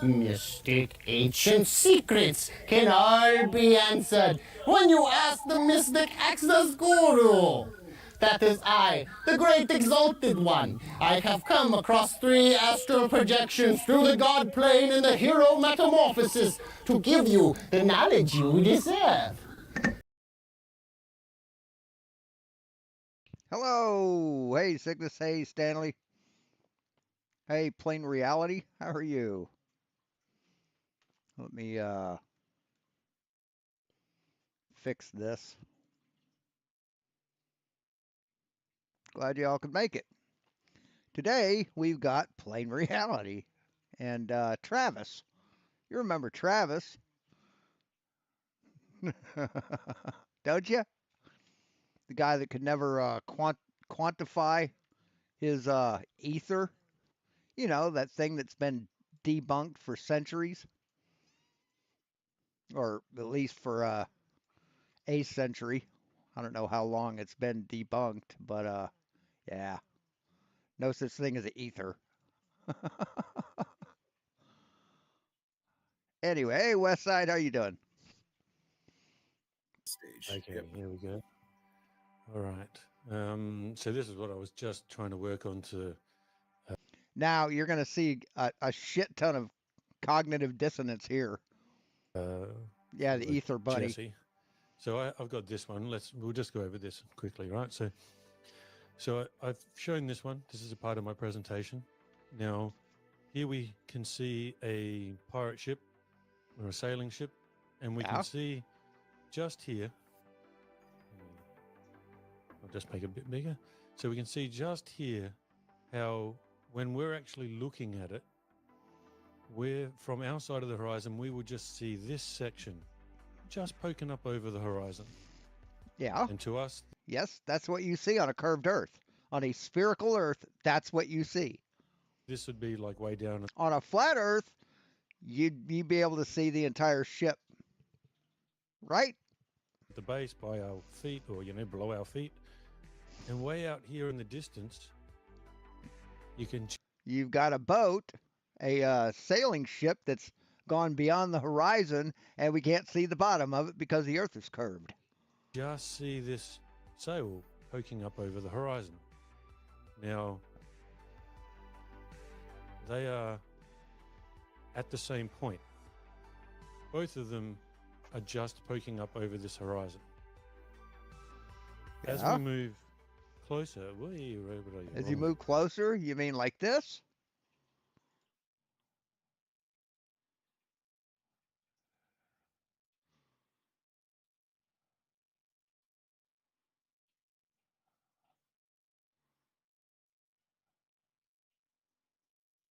Mystic ancient secrets can all be answered when you ask the mystic Axis Guru. That is I, the great exalted one. I have come across 3 astral projections through the god plane and the hero metamorphosis to give you the knowledge you deserve. Hello. Hey, Cygnus. Hey, Stanley. Hey, Plain Reality. How are you? Let me fix this. Glad you all could make it. Today, we've got Plain Reality and Travis. You remember Travis, don't you? The guy that could never quantify his ether. You know, that thing that's been debunked for centuries, or at least for a century. I don't know how long it's been debunked, but yeah, no such thing as an ether. Anyway, hey Westside, how you doing? Stage. Okay, here we go. All right. So this is what I was just trying to work on to. Now you're going to see a shit ton of cognitive dissonance here. Yeah, the ether buddy. Jesse. So I've got this one. We'll just go over this quickly, right? So I've shown this one. This is a part of my presentation. Now, here we can see a pirate ship or a sailing ship, and we can see just here. I'll just make it a bit bigger. So we can see just here how when we're actually looking at it, we're from our side of the horizon, we will just see this section just poking up over the horizon. Yeah. And to us, yes, that's what you see on a curved Earth. On a spherical Earth, that's what you see. This would be like way down. On a flat Earth, you'd be able to see the entire ship, right? At the base by our feet, or below our feet, and way out here in the distance, you've got a boat, a sailing ship that's gone beyond the horizon, and we can't see the bottom of it because the Earth is curved. Just see this sail poking up over the horizon. Now, they are at the same point. Both of them are just poking up over this horizon. As we move closer, as you move closer, you mean like this?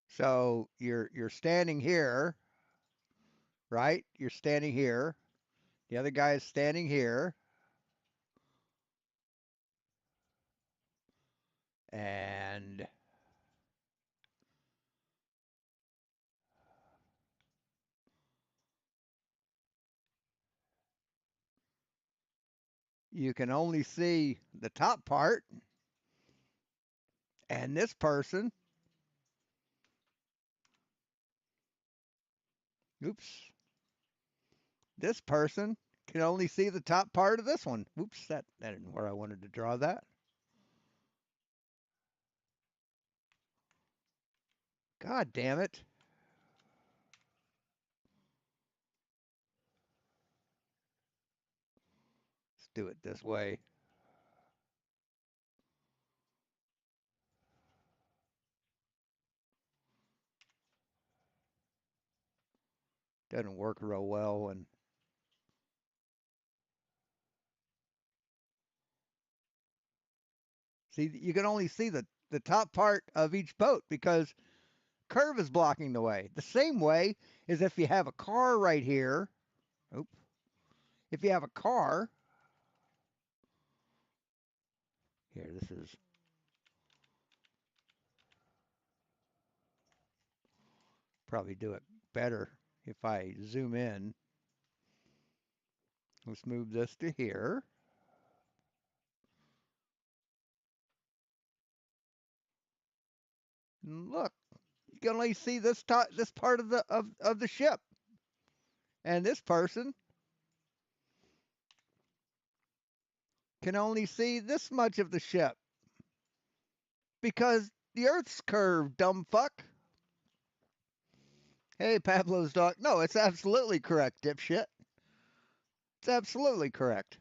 So you're standing here, right? You're standing here. The other guy is standing here. And you can only see the top part. And this person, oops, this person can only see the top part of this one. Oops, that isn't where I wanted to draw that. God damn it. Let's do it this way. Doesn't work real well and see, you can only see the top part of each boat because curve is blocking the way. The same way as if you have a car right here. Oop. If you have a car, here, this is probably do it better if I zoom in. Let's move this to here. And look, You can only see this this part of the ship, and this person can only see this much of the ship because the Earth's curved, dumb fuck. Hey, Pablo's dog. No, it's absolutely correct, dipshit. It's absolutely correct.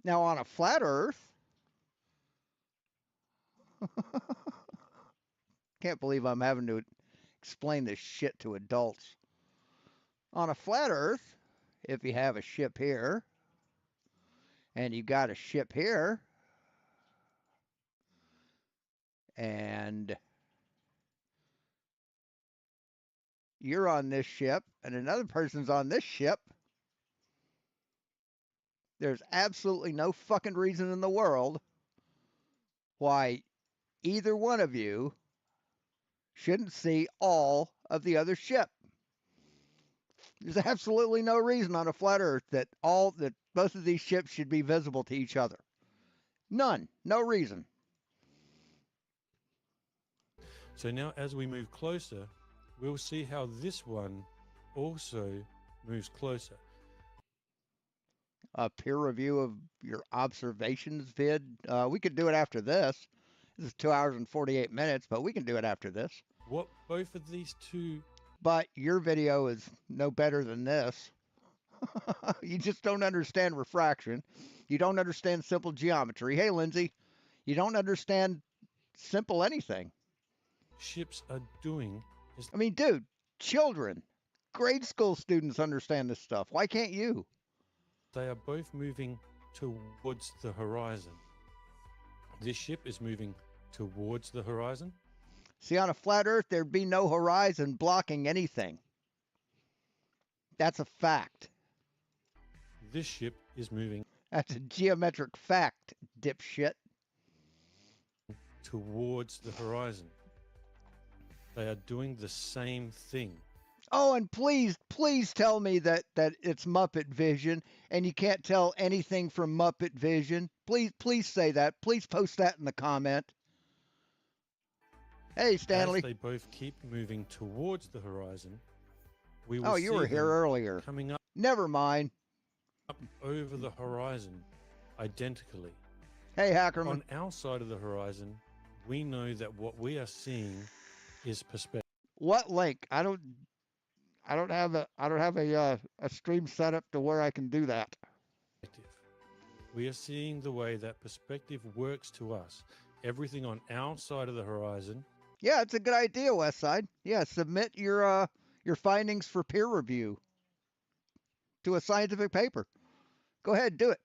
Now, on a flat Earth, can't believe I'm having to explain this shit to adults. On a flat Earth, if you have a ship here, and you got a ship here, and you're on this ship, and another person's on this ship, there's absolutely no fucking reason in the world why either one of you shouldn't see all of the other ship. There's absolutely no reason on a flat Earth that both of these ships should be visible to each other. None. No reason. So now as we move closer, we'll see how this one also moves closer. A peer review of your observations vid. We could do it after this. This is 2 hours and 48 minutes, but we can do it after this. What both of these two... But your video is no better than this. You just don't understand refraction. You don't understand simple geometry. Hey, Lindsay, you don't understand simple anything. ships are doing is... I mean, dude, children, grade school students understand this stuff. Why can't you? They are both moving towards the horizon. This ship is moving towards the horizon. See, on a flat Earth, there'd be no horizon blocking anything. That's a fact. This ship is moving That's a geometric fact, dipshit. towards the horizon. They are doing the same thing. Oh, and please tell me that it's Muppet Vision and you can't tell anything from Muppet Vision. Please say that. Please post that in the comment. Hey, Stanley. As they both keep moving towards the horizon, we will Oh, you see were here them earlier. coming up Never mind. over the horizon identically. Hey, Hackerman. On our side of the horizon, we know that what we are seeing is perspective. What link? I don't have a stream set up to where I can do that. We are seeing the way that perspective works to us. Everything on our side of the horizon. Yeah, it's a good idea, Westside. Yeah, submit your findings for peer review to a scientific paper. Go ahead, do it.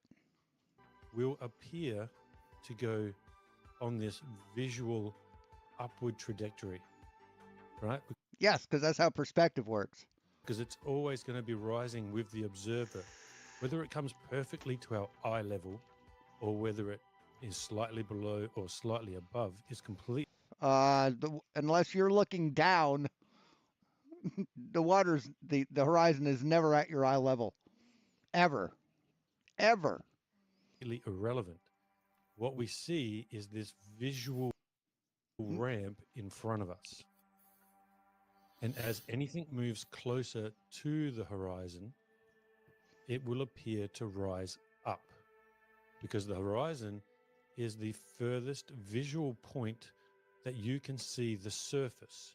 Will appear to go on this visual upward trajectory, right? Yes, because that's how perspective works. Because it's always going to be rising with the observer. Whether it comes perfectly to our eye level or whether it is slightly below or slightly above is completely... Unless you're looking down, the horizon is never at your eye level. Ever. irrelevant. What we see is this visual ramp in front of us. And as anything moves closer to the horizon, it will appear to rise up because the horizon is the furthest visual point that you can see the surface.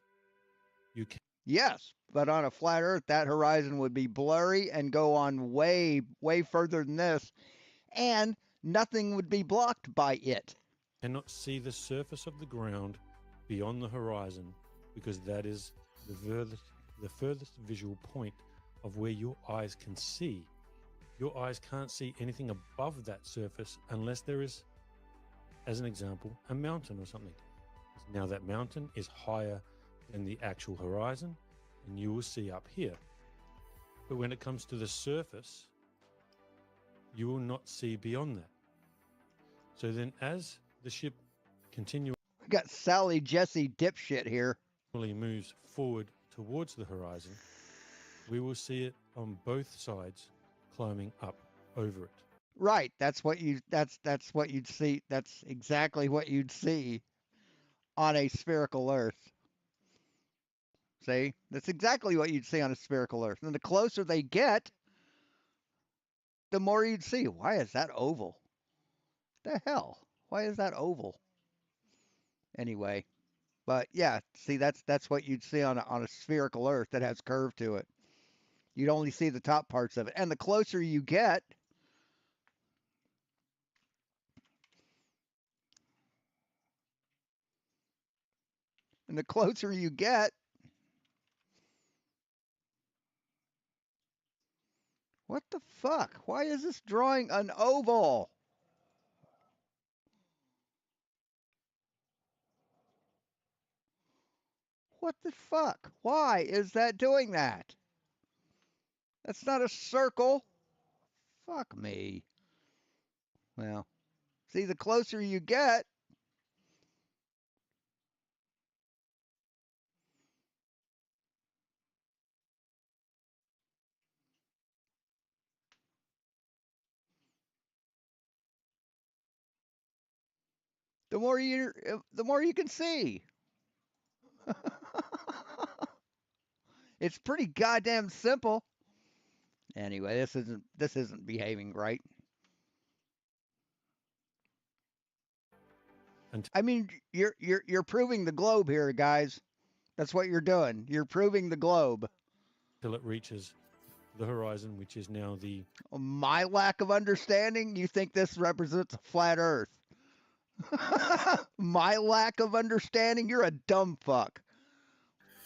You can... Yes, but on a flat Earth, that horizon would be blurry and go on way further than this, and nothing would be blocked by it. cannot see the surface of the ground beyond the horizon because that is the furthest visual point of where your eyes can see. Your eyes can't see anything above that surface unless there is, as an example, a mountain or something. Now that mountain is higher than the actual horizon and you will see up here. But when it comes to the surface, you will not see beyond that. So then as the ship continually We got Sally Jesse dipshit here. moves forward towards the horizon, we will see it on both sides climbing up over it. Right, that's what you'd see. That's exactly what you'd see on a spherical Earth. See? That's exactly what you'd see on a spherical Earth. And the closer they get, the more you'd see. Why is that oval? The hell? Why is that oval? Anyway, but yeah, see that's what you'd see on a spherical Earth that has curve to it. You'd only see the top parts of it. And the closer you get, and the closer you get, what the fuck? Why is this drawing an oval? What the fuck? Why is that doing that? That's not a circle. Fuck me. Well, see, the closer you get, the more you can see. It's pretty goddamn simple. Anyway, this isn't behaving right. I mean, you're proving the globe here, guys. That's what you're doing. You're proving the globe. Till it reaches the horizon, which is now the My lack of understanding, you think this represents a flat Earth? My lack of understanding, you're a dumb fuck.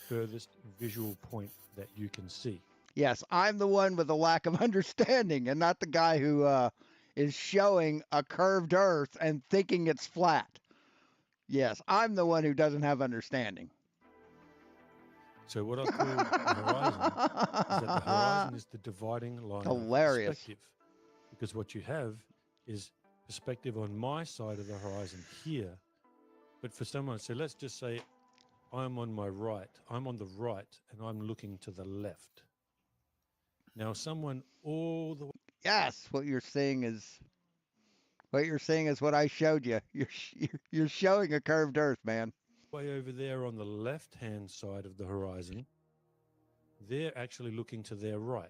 furthest visual point that you can see. Yes, I'm the one with a lack of understanding, and not the guy who is showing a curved Earth and thinking it's flat. Yes, I'm the one who doesn't have understanding. So what I call the horizon is that the horizon is the dividing line Hilarious. of perspective. Because what you have is perspective on my side of the horizon here. But for someone, so let's just say I'm on my right, I'm on the right, and I'm looking to the left. Now someone all the Yes, what you're seeing is what I showed you. You're showing a curved Earth, man. way over there on the left-hand side of the horizon, they're actually looking to their right.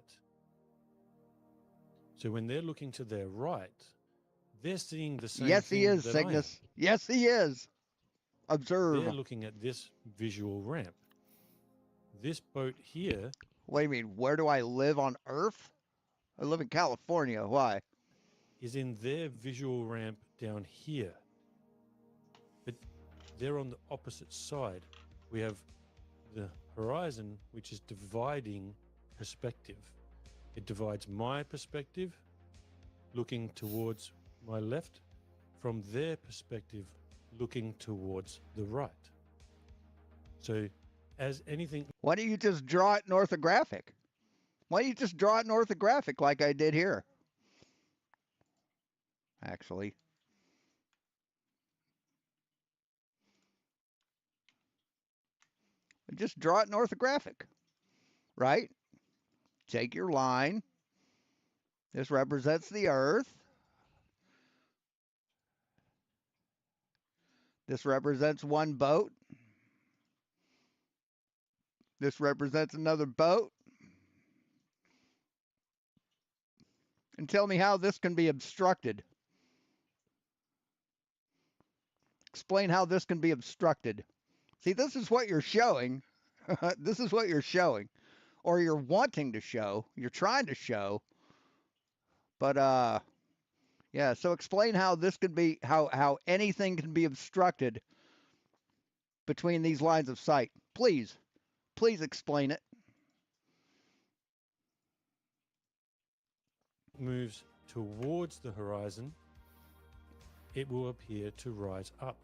So when they're looking to their right, they're seeing the same Yes, thing he is, that I am. Cygnus. Yes, he is. Observe. They're looking at this visual ramp. This boat here What do you mean? Where do I live on Earth? I live in California. Why? is in their visual ramp down here. But they're on the opposite side. We have the horizon, which is dividing perspective. It divides my perspective, looking towards my left, from their perspective, looking towards the right. So, as anything, Why don't you just draw it orthographic? Why don't you just draw it orthographic like I did here? Actually. Just draw it orthographic, right? Take your line. This represents the Earth. This represents one boat. This represents another boat. And tell me how this can be obstructed. Explain how this can be obstructed. See, this is what you're showing. This is what you're showing. Or you're wanting to show. You're trying to show. But yeah, so explain how this could be how anything can be obstructed between these lines of sight. Please. Please explain it. moves towards the horizon, it will appear to rise up.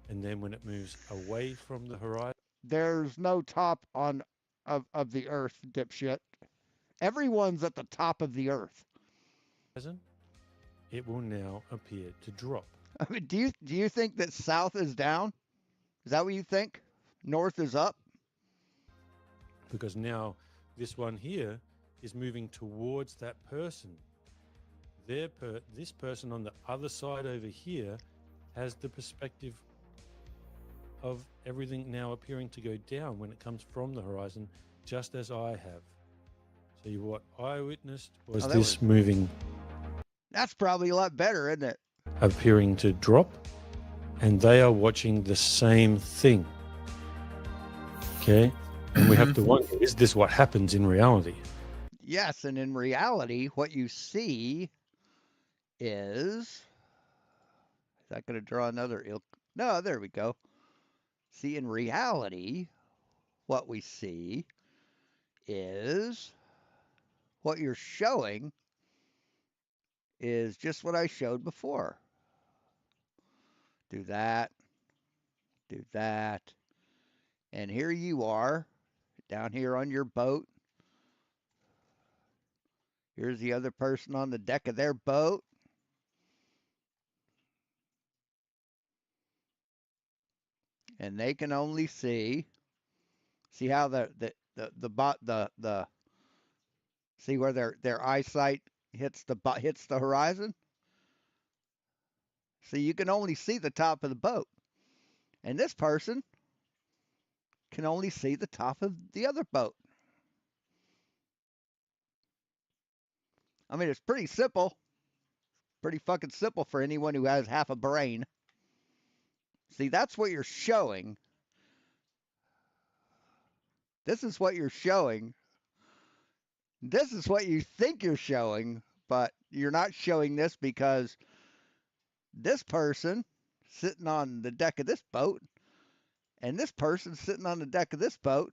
And then when it moves away from the horizon, There's no top of the Earth, dipshit. Everyone's at the top of the Earth. it will now appear to drop. I mean, do you think that south is down? Is that what you think? North is up? Because now this one here is moving towards that person. This person on the other side over here has the perspective of everything now appearing to go down when it comes from the horizon, just as I have. So what I witnessed was Oh, that this was- moving, That's probably a lot better, isn't it? appearing to drop, and they are watching the same thing. Okay? And we have to wonder, is this what happens in reality? Yes, and in reality, what you see is that going to draw another No, there we go. See, in reality, what we see is what you're showing is just what I showed before. Do that, and here you are down here on your boat. Here's the other person on the deck of their boat. And they can only see how the see where their eyesight hits the horizon. So you can only see the top of the boat, and this person can only see the top of the other boat. I mean, it's pretty simple, pretty fucking simple for anyone who has half a brain. See, that's what you're showing. This is what you're showing. This is what you think you're showing, but you're not showing this because this person sitting on the deck of this boat and this person sitting on the deck of this boat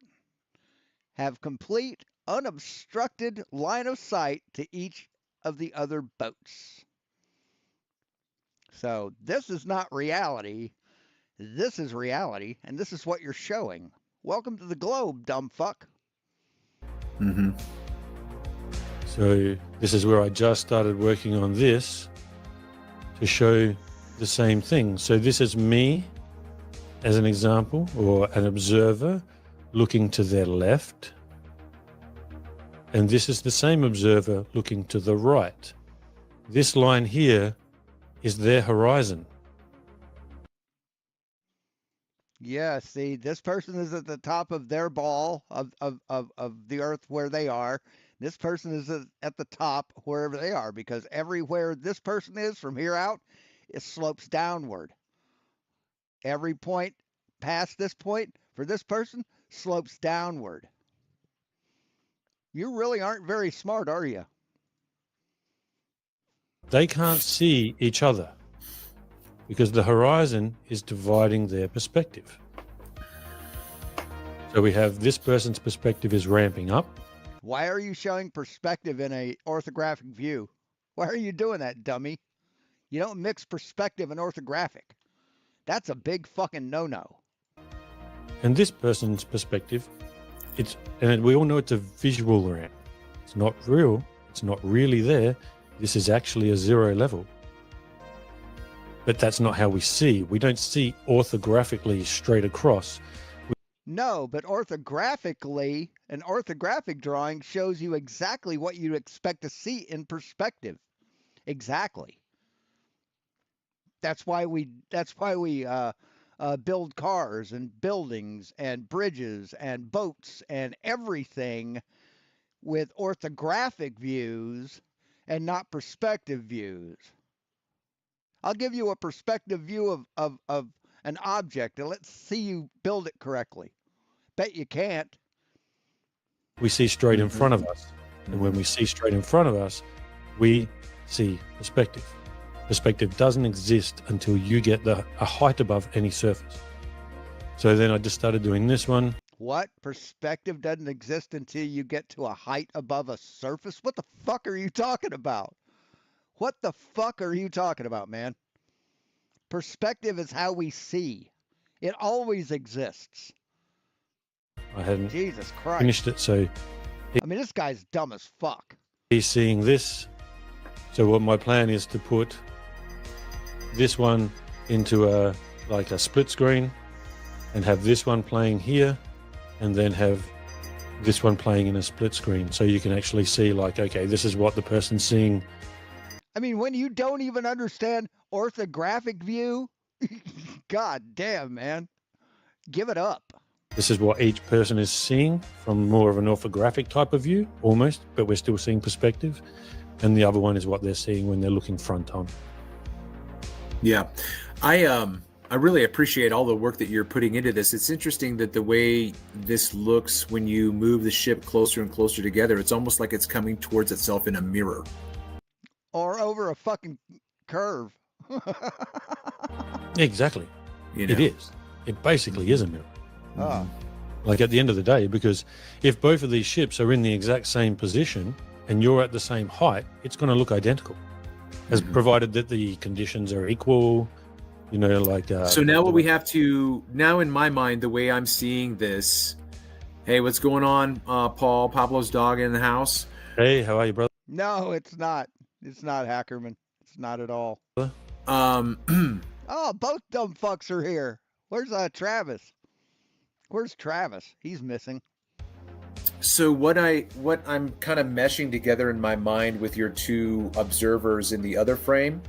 have complete unobstructed line of sight to each of the other boats. So this is not reality. This is reality, and this is what you're showing. Welcome to the globe, dumb fuck. Mm-hmm. So this is where I just started working on this to show the same thing. So this is me as an example, or an observer looking to their left. And this is the same observer looking to the right. This line here is their horizon. Yeah, see, this person is at the top of their ball of the earth where they are. This person is at the top wherever they are, because everywhere this person is from here out, it slopes downward. Every point past this point for this person slopes downward. You really aren't very smart, are you? They can't see each other because the horizon is dividing their perspective. So we have this person's perspective is ramping up. Why are you showing perspective in a orthographic view? Why are you doing that, dummy? You don't mix perspective and orthographic. That's a big fucking no-no. And this person's perspective, and we all know it's a visual ramp. It's not real. It's not really there. This is actually a zero level. But that's not how we see. We don't see orthographically straight across. No, but orthographically, an orthographic drawing shows you exactly what you'd expect to see in perspective. Exactly. That's why we build cars and buildings and bridges and boats and everything with orthographic views and not perspective views. I'll give you a perspective view of an object and let's see you build it correctly. Bet you can't. We see straight in front of us. And when we see straight in front of us, we see perspective. Perspective doesn't exist until you get a height above any surface. So then I just started doing this one. What? Perspective doesn't exist until you get to a height above a surface? What the fuck are you talking about? What the fuck are you talking about, man? Perspective is how we see. It always exists. I hadn't Jesus Christ. finished it, so I mean, this guy's dumb as fuck. he's seeing this. So what my plan is to put this one into a split screen and have this one playing here and then have this one playing in a split screen. So you can actually see like, okay, this is what the person's seeing. I mean, when you don't even understand orthographic view, god damn, man. Give it up. This is what each person is seeing from more of an orthographic type of view, almost, but we're still seeing perspective. And the other one is what they're seeing when they're looking front on. Yeah. I really appreciate all the work that you're putting into this. It's interesting that the way this looks when you move the ship closer and closer together, it's almost like it's coming towards itself in a mirror. Or over a fucking curve. Exactly. You know? It is. It basically is a mirror. Oh. Like at the end of the day, because if both of these ships are in the exact same position and you're at the same height, it's going to look identical, as provided that the conditions are equal. You know, like. So now what we have to now, in my mind, the way I'm seeing this. Hey, what's going on, Paul? Pablo's dog in the house. Hey, how are you, brother? No, it's not. It's not Hackerman. It's not at all. Oh, both dumb fucks are here. Where's Travis? Where's Travis? He's missing. So what I'm kind of meshing together in my mind with your two observers in the other frame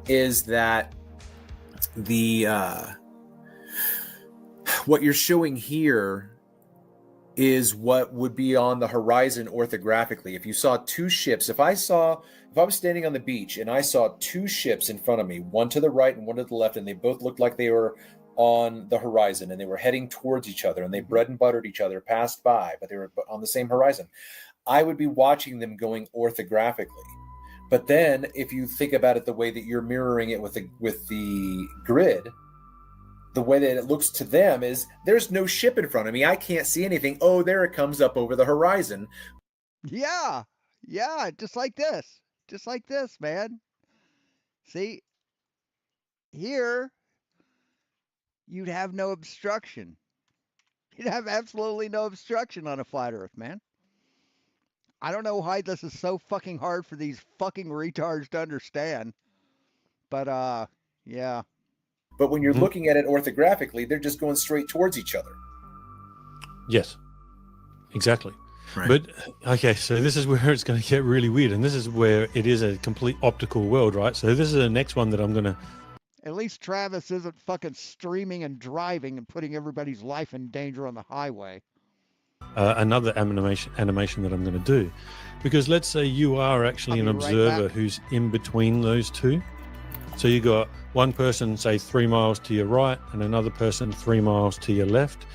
is that the what you're showing here is what would be on the horizon orthographically. If you saw two ships, if I was standing on the beach and I saw two ships in front of me, one to the right and one to the left, and they both looked like they were on the horizon and they were heading towards each other and they bread and buttered each other, passed by, but they were on the same horizon, I would be watching them going orthographically. But then if you think about it the way that you're mirroring it with the grid, the way that it looks to them is there's no ship in front of me. I can't see anything. Oh, there it comes up over the horizon. Yeah. Yeah. Just like this. Just like this, man. See? Here, you'd have no obstruction. You'd have absolutely no obstruction on a flat Earth, man. I don't know why this is so fucking hard for these fucking retards to understand. But, yeah. But when you're looking at it orthographically, they're just going straight towards each other. Yes, exactly. Right. But, okay, so this is where it's going to get really weird. And this is where it is a complete optical world, right? So this is the next one that I'm going to... At least Travis isn't fucking streaming and driving and putting everybody's life in danger on the highway. Another animation that I'm going to do. Because let's say you are actually an observer who's in between those two. So you got one person, say, 3 miles to your right and another person 3 miles to your left.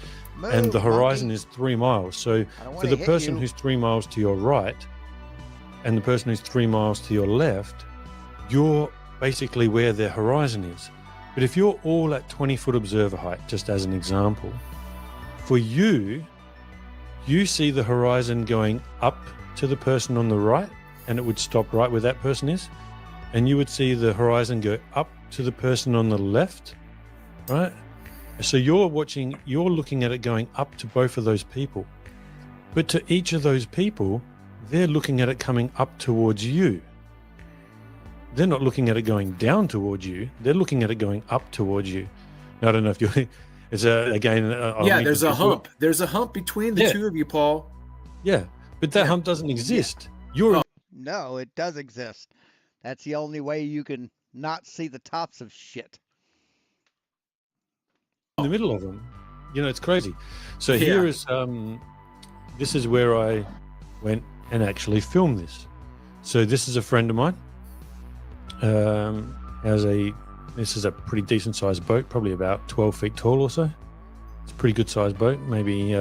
And the horizon is 3 miles. So for the person who's 3 miles to your right and the person who's 3 miles to your left, you're basically where their horizon is. But if you're all at 20-foot observer height, just as an example, for you see the horizon going up to the person on the right, and it would stop right where that person is. And you would see the horizon go up to the person on the left, right? So you're looking at it going up to both of those people. But to each of those people, they're looking at it coming up towards you. They're not looking at it going down towards you. They're looking at it going up towards you. Now, I don't know if you're... It's there's a hump. There's a hump between the two of you, Paul. Yeah, but that hump doesn't exist. No, it does exist. That's the only way you can not see the tops of shit. In the middle of them. You know, it's crazy. So here is... this is where I went and actually filmed this. So this is a friend of mine. This is a pretty decent sized boat, probably about 12 feet tall or so. It's a pretty good sized boat, maybe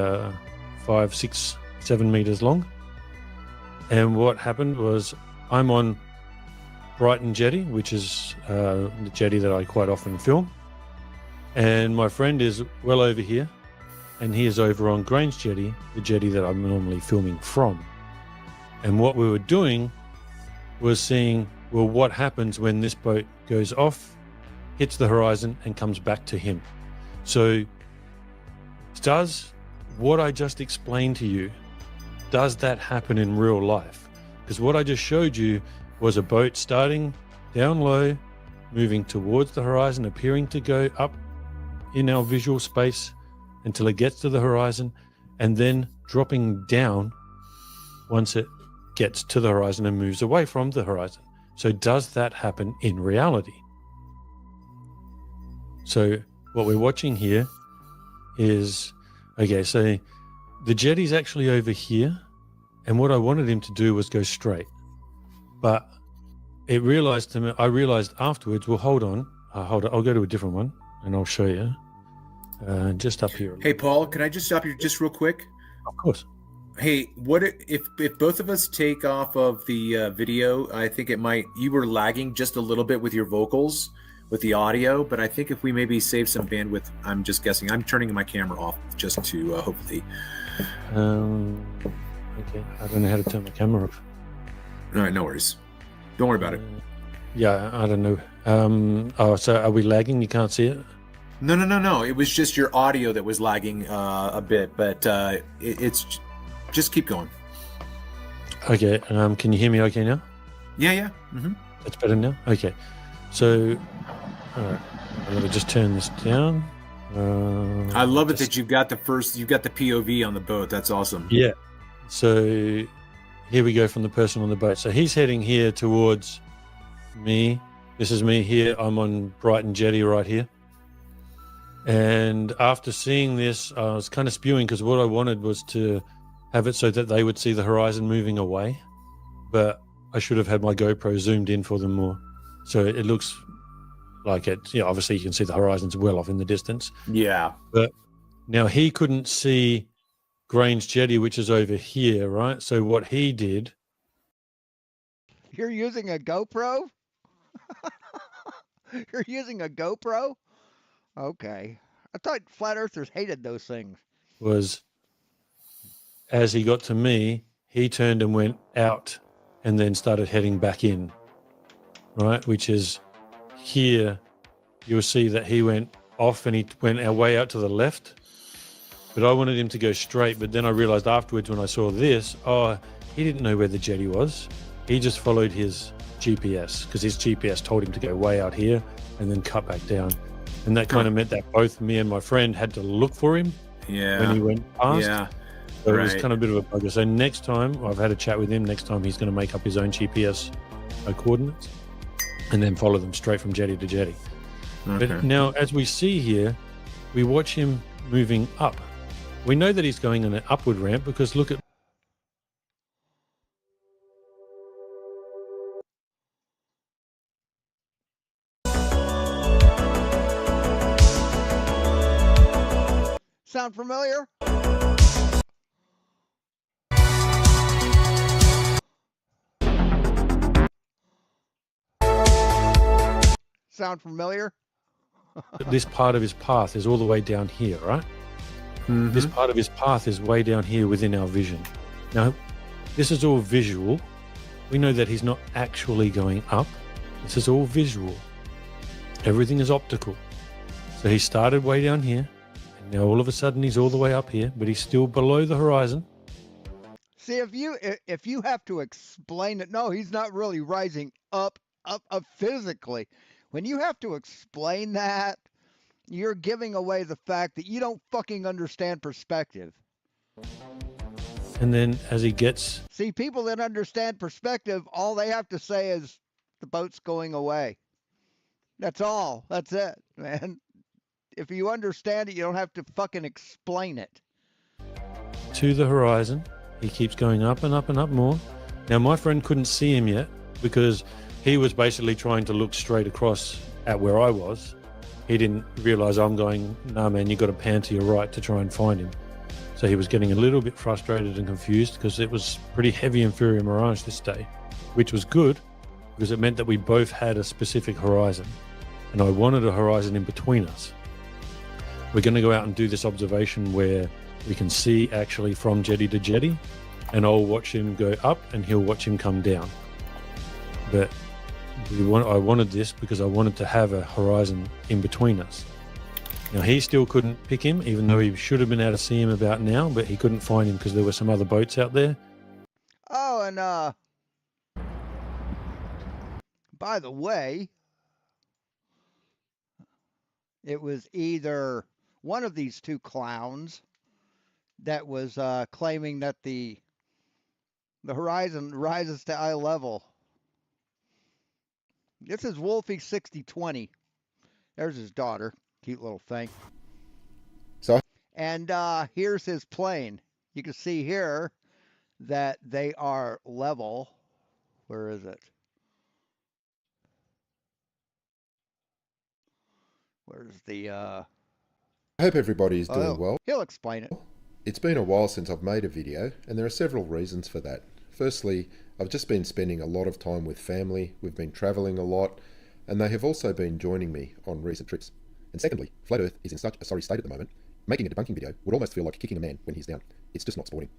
5, 6, 7 meters long. And what happened was I'm on Brighton Jetty, which is the jetty that I quite often film. And my friend is well over here, and he is over on Grange Jetty, the jetty that I'm normally filming from. And what we were doing was seeing, well, what happens when this boat goes off, hits the horizon, and comes back to him. So does what I just explained to you, does that happen in real life? Because what I just showed you was a boat starting down low, moving towards the horizon, appearing to go up in our visual space until it gets to the horizon, and then dropping down once it gets to the horizon and moves away from the horizon. So does that happen in reality? So what we're watching here is, okay, so the jetty's actually over here, and what I wanted him to do was go straight. But I realized afterwards, well, hold on, I'll go to a different one, and I'll show you. Just up here. Hey, Paul, can I just stop you just real quick? Of course. Hey, what if both of us take off of the video? I think you were lagging just a little bit with your vocals, with the audio, but I think if we maybe save some bandwidth, I'm just guessing. I'm turning my camera off just to hopefully. Okay, I don't know how to turn my camera off. All right, no worries. Don't worry about it. Yeah, I don't know. So are we lagging? You can't see it? No. It was just your audio that was lagging a bit, but it's just keep going. Okay. Can you hear me okay now? Yeah. Mm-hmm. That's better now? Okay. So, all right. I'm going to just turn this down. I love it that you've got the POV on the boat. That's awesome. Yeah. So here we go from the person on the boat. So he's heading here towards me. This is me here. I'm on Brighton Jetty right here. And after seeing this, I was kind of spewing because what I wanted was to have it so that they would see the horizon moving away. But I should have had my GoPro zoomed in for them more. So it looks like it, obviously you can see the horizon's well off in the distance. Yeah. But now he couldn't see Grange Jetty, which is over here, right? So what he did... You're using a GoPro? You're using a GoPro? Okay. I thought flat earthers hated those things. Was as he got to me, he turned and went out and then started heading back in, right? Which is here. You'll see that he went off and he went way out to the left. But I wanted him to go straight. But then I realized afterwards when I saw this, he didn't know where the jetty was. He just followed his GPS because his GPS told him to go way out here and then cut back down. And that kind of meant that both me and my friend had to look for him when he went past. Yeah. So it was kind of a bit of a bugger. So next time, I've had a chat with him. Next time, he's going to make up his own GPS coordinates and then follow them straight from jetty to jetty. Okay. But now, as we see here, we watch him moving up. We know that he's going on an upward ramp because look at... Sound familiar? Sound familiar? This part of his path is all the way down here, right? Mm-hmm. This part of his path is way down here within our vision. Now, this is all visual. We know that he's not actually going up. This is all visual. Everything is optical. So he started way down here. Now all of a sudden he's all the way up here, but he's still below the horizon. See, if you have to explain it, no, he's not really rising up physically. When you have to explain that, you're giving away the fact that you don't fucking understand perspective. And then as he gets... See, people that understand perspective, all they have to say is the boat's going away. That's all. That's it, man. If you understand it, you don't have to fucking explain it. To the horizon, he keeps going up and up and up more. Now, my friend couldn't see him yet because he was basically trying to look straight across at where I was. He didn't realize I'm going, nah, man, you got to pan to your right to try and find him. So he was getting a little bit frustrated and confused because it was pretty heavy inferior mirage this day, which was good because it meant that we both had a specific horizon. And I wanted a horizon in between us. We're going to go out and do this observation where we can see actually from jetty to jetty, and I'll watch him go up and he'll watch him come down. But I wanted this because I wanted to have a horizon in between us. Now, he still couldn't pick him, even though he should have been able to see him about now, but he couldn't find him because there were some other boats out there. Oh, and by the way, it was either one of these two clowns that was claiming that the horizon rises to eye level. This is Wolfie 6020. There's his daughter, cute little thing. So, And here's his plane. You can see here that they are level. Where is it? Where's the I hope everybody is doing well. He'll explain it. It's been a while since I've made a video, and there are several reasons for that. Firstly, I've just been spending a lot of time with family, we've been travelling a lot, and they have also been joining me on recent trips. And secondly, Flat Earth is in such a sorry state at the moment, making a debunking video would almost feel like kicking a man when he's down. It's just not sporting.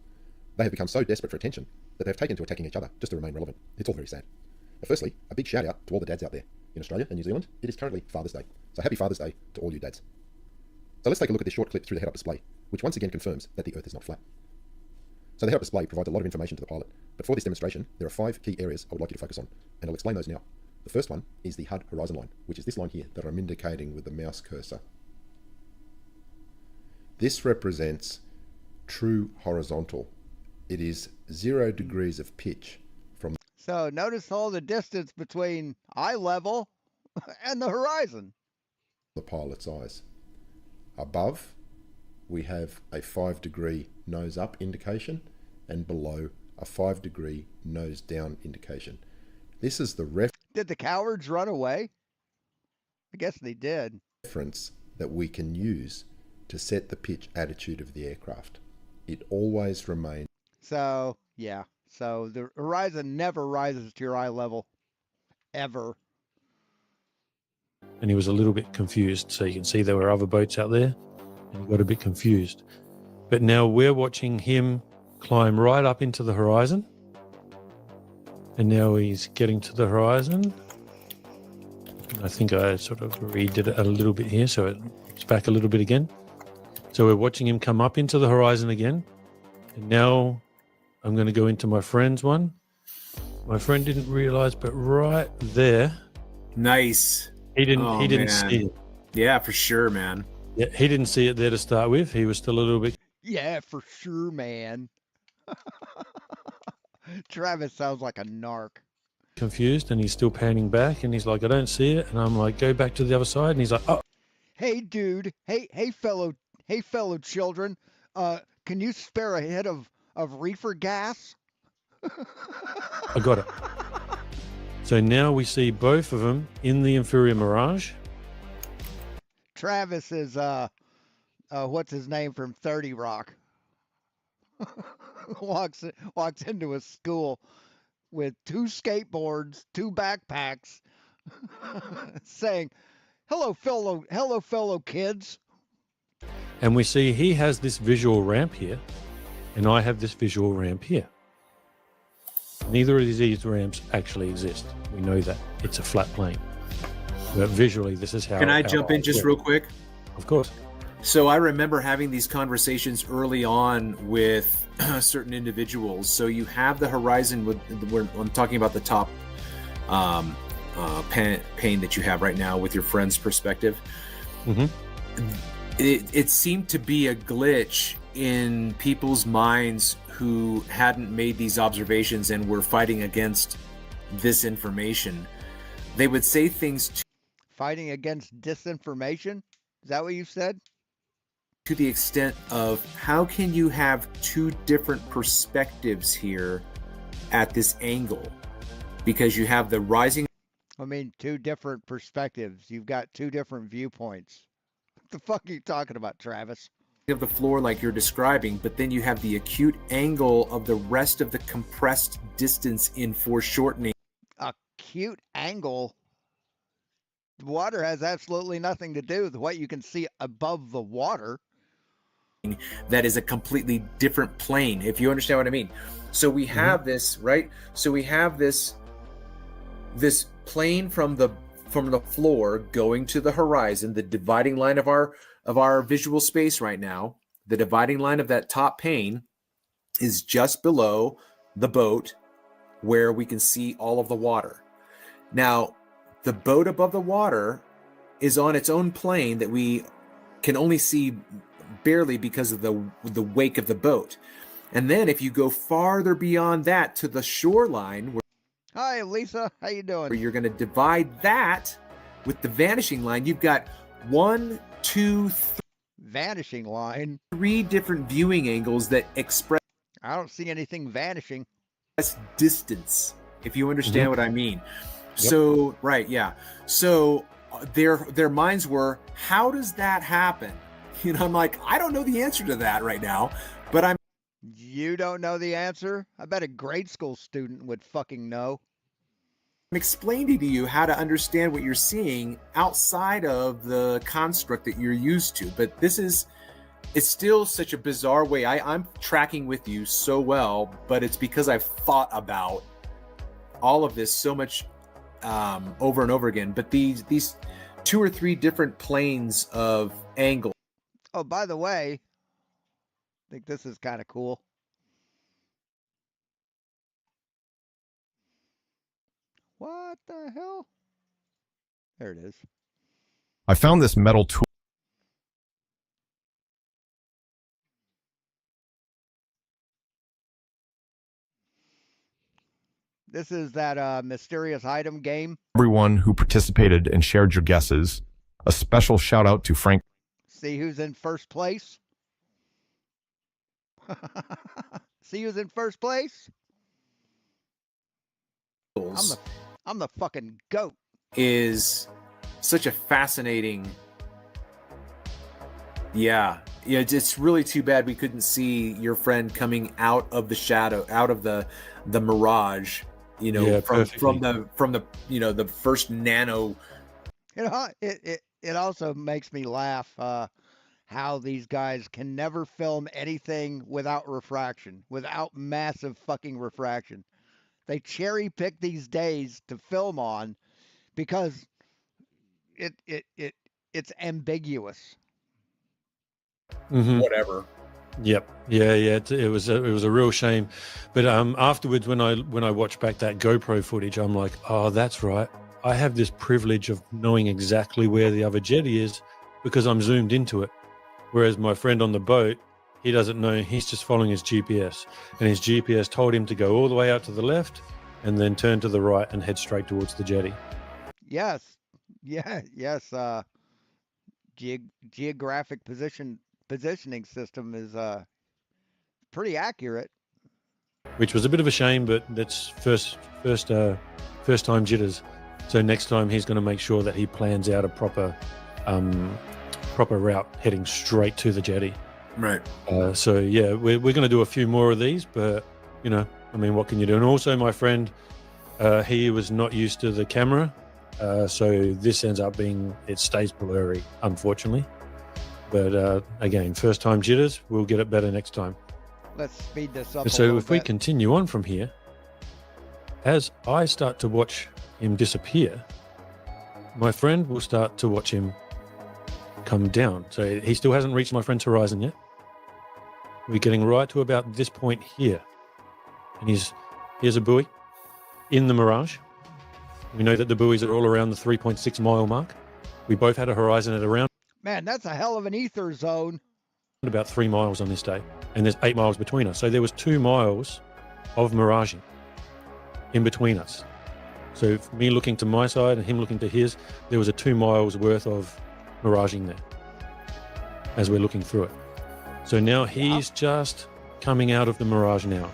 They have become so desperate for attention that they've taken to attacking each other just to remain relevant. It's all very sad. But firstly, a big shout out to all the dads out there. In Australia and New Zealand, it is currently Father's Day. So happy Father's Day to all you dads. So let's take a look at this short clip through the head-up display, which once again confirms that the Earth is not flat. So the head-up display provides a lot of information to the pilot, but for this demonstration, there are 5 key areas I would like you to focus on, and I'll explain those now. The first one is the HUD horizon line, which is this line here that I'm indicating with the mouse cursor. This represents true horizontal. It is 0 degrees of pitch from... So notice all the distance between eye level and the horizon. The pilot's eyes. Above, we have a 5-degree nose up indication, and below a 5-degree nose down indication. This is the Did the cowards run away? I guess they did. reference that we can use to set the pitch attitude of the aircraft. It always remains. So, yeah. So the horizon never rises to your eye level. Ever. And he was a little bit confused. So you can see there were other boats out there, and he got a bit confused. But now we're watching him climb right up into the horizon. And now he's getting to the horizon. I think I sort of redid it a little bit here, so it's back a little bit again. So we're watching him come up into the horizon again. And now I'm going to go into my friend's one. My friend didn't realize, but right there, Nice. he didn't Man. see it. Yeah, for sure, man. Yeah, he didn't see it there to start with. He was still a little bit Yeah, for sure, man. Travis sounds like a narc. confused, and he's still panning back, and he's like, I don't see it. And I'm like, go back to the other side. And he's like, oh, Hey, dude. Hey, fellow children. Can you spare a hit of reefer gas? I got it. So now we see both of them in the Inferior Mirage. Travis is what's his name from 30 Rock. walks into a school with 2 skateboards, 2 backpacks, saying, hello fellow kids. And we see he has this visual ramp here, and I have this visual ramp here. Neither of these ramps actually exist. We know that. It's a flat plane. But visually, this is how... Can I jump in just real quick? Of course. So I remember having these conversations early on with certain individuals. So you have the horizon where I'm talking about the top pane that you have right now with your friend's perspective. Mm-hmm. It seemed to be a glitch in people's minds who hadn't made these observations and were fighting against this information. They would say things Fighting against disinformation? Is that what you said? to the extent of, how can you have 2 different perspectives here at this angle? Because you have the rising... I mean, 2 different perspectives. You've got 2 different viewpoints. What the fuck are you talking about, Travis? of the floor like you're describing, but then you have the acute angle of the rest of the compressed distance in foreshortening. Acute angle? Water has absolutely nothing to do with what you can see above the water. That is a completely different plane, if you understand what I mean. So we have this, right? So we have this plane from the floor going to the horizon, the dividing line of our visual space right now. The dividing line of that top pane is just below the boat where we can see all of the water. Now, the boat above the water is on its own plane that we can only see barely because of the wake of the boat. And then if you go farther beyond that to the shoreline, Hi, Lisa. How you doing? where you're going to divide that with the vanishing line, you've got 1, 2, 3. vanishing line. 3 different viewing angles that express I don't see anything vanishing. distance, if you understand what I mean. So right, yeah. So their minds were, how does that happen? You know, I'm like, I don't know the answer to that right now, but I'm You don't know the answer? I bet a grade school student would fucking know. explaining to you how to understand what you're seeing outside of the construct that you're used to. But it's still such a bizarre way. I'm tracking with you so well, but it's because I've thought about all of this so much over and over again. But these 2 or 3 different planes of angle. Oh, by the way, I think this is kind of cool. What the hell? There it is. I found this metal tool. This is that mysterious item game. Everyone who participated and shared your guesses. A special shout out to Frank. See who's in first place? See who's in first place? I'm the fucking goat. Is such a fascinating. Yeah, it's really too bad we couldn't see your friend coming out of the shadow, out of the mirage. You know, from the you know, the first nano. You know, it also makes me laugh how these guys can never film anything without refraction, without massive fucking refraction. They cherry pick these days to film on because it's ambiguous. Whatever. Yep. Yeah. It was a real shame, but afterwards when I watched back that GoPro footage, I'm like, oh, that's right. I have this privilege of knowing exactly where the other jetty is because I'm zoomed into it. Whereas my friend on the boat, he doesn't know. He's just following his GPS, and his GPS told him to go all the way out to the left and then turn to the right and head straight towards the jetty. Yes. Geographic positioning system is pretty accurate. Which was a bit of a shame, but that's first time jitters. So next time he's going to make sure that he plans out a proper route heading straight to the jetty. Right. So yeah, we're going to do a few more of these, but you know, I mean, what can you do? And also my friend, he was not used to the camera. So this ends up being, it stays blurry, unfortunately. But again, first time jitters, we'll get it better next time. Let's speed this up. So if we continue on from here, as I start to watch him disappear, my friend will start to watch him come down. So he still hasn't reached my friend's horizon yet. We're getting right to about this point here. And here's a buoy in the mirage. We know that the buoys are all around the 3.6 mile mark. We both had a horizon at around. Man, that's a hell of an ether zone. About 3 miles on this day. And there's 8 miles between us. So there was 2 miles of miraging in between us. So me looking to my side and him looking to his, there was a 2 miles worth of miraging there as we're looking through it. So now he's just coming out of the mirage now.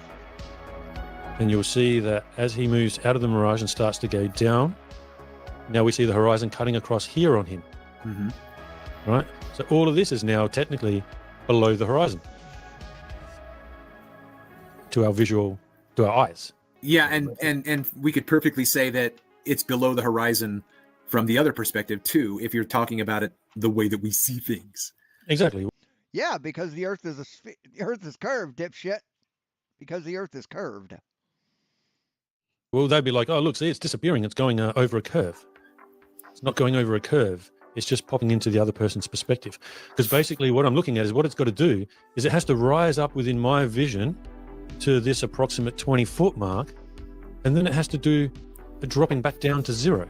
And you'll see that as he moves out of the mirage and starts to go down, now we see the horizon cutting across here on him. Mm-hmm. Right? So all of this is now technically below the horizon to our visual, to our eyes. Yeah, and we could perfectly say that it's below the horizon from the other perspective too, if you're talking about it the way that we see things. Exactly. Yeah, because the Earth is the Earth is curved, dipshit. Because the Earth is curved. Well, they'd be like, oh, look, see, it's disappearing. It's going over a curve. It's not going over a curve. It's just popping into the other person's perspective. Because basically what I'm looking at is what it's got to do is it has to rise up within my vision to this approximate 20-foot mark, and then it has to do a dropping back down to 0.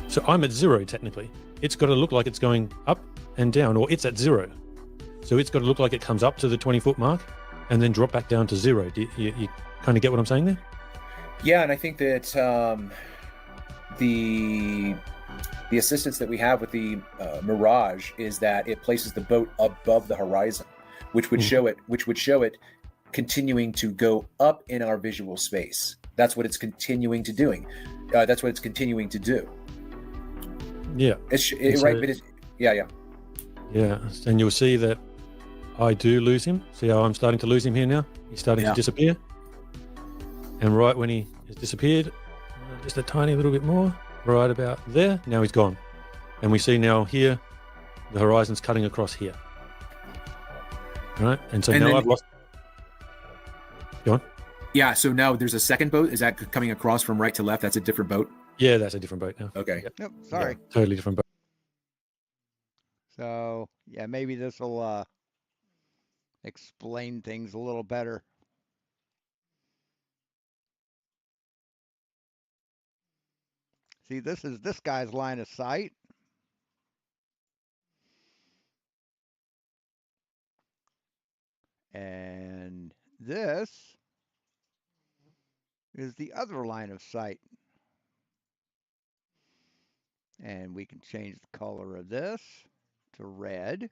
So I'm at 0 technically. It's got to look like it's going up and down, or it's at 0. So it's got to look like it comes up to the 20-foot mark and then drop back down to 0. Do you kind of get what I'm saying there? Yeah, and I think that the the assistance that we have with the Mirage is that it places the boat above the horizon, which would show it continuing to go up in our visual space. That's what it's continuing to doing. That's what it's continuing to do. Yeah. Right, but yeah. And you'll see that I do lose him. See how I'm starting to lose him here now? He's starting to disappear. And right when he has disappeared, just a tiny little bit more, right about there, now he's gone. And we see now here, the horizon's cutting across here. All right? And so now I've lost... Go on. Yeah, so now there's a second boat. Is that coming across from right to left? That's a different boat? Yeah, that's a different boat now. Okay. Nope, sorry. Yeah, totally different boat. So, yeah, maybe this will explain things a little better. See, this is this guy's line of sight. And this is the other line of sight. And we can change the color of this to red.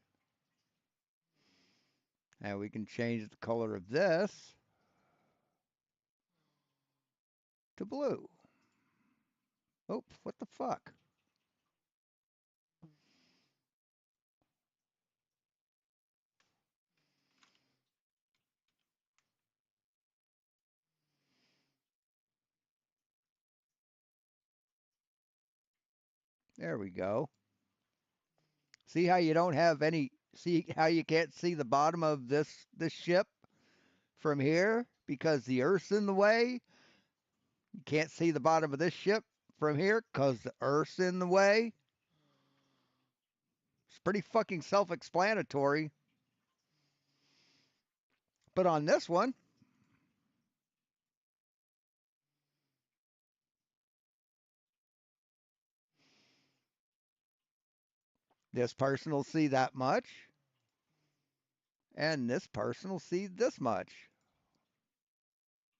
And we can change the color of this to blue. Oops, what the fuck? There we go. See how you don't have any, see how you can't see the bottom of this ship from here because the Earth's in the way? You can't see the bottom of this ship from here because the Earth's in the way? It's pretty fucking self-explanatory. But on this one, this person will see that much, and this person will see this much.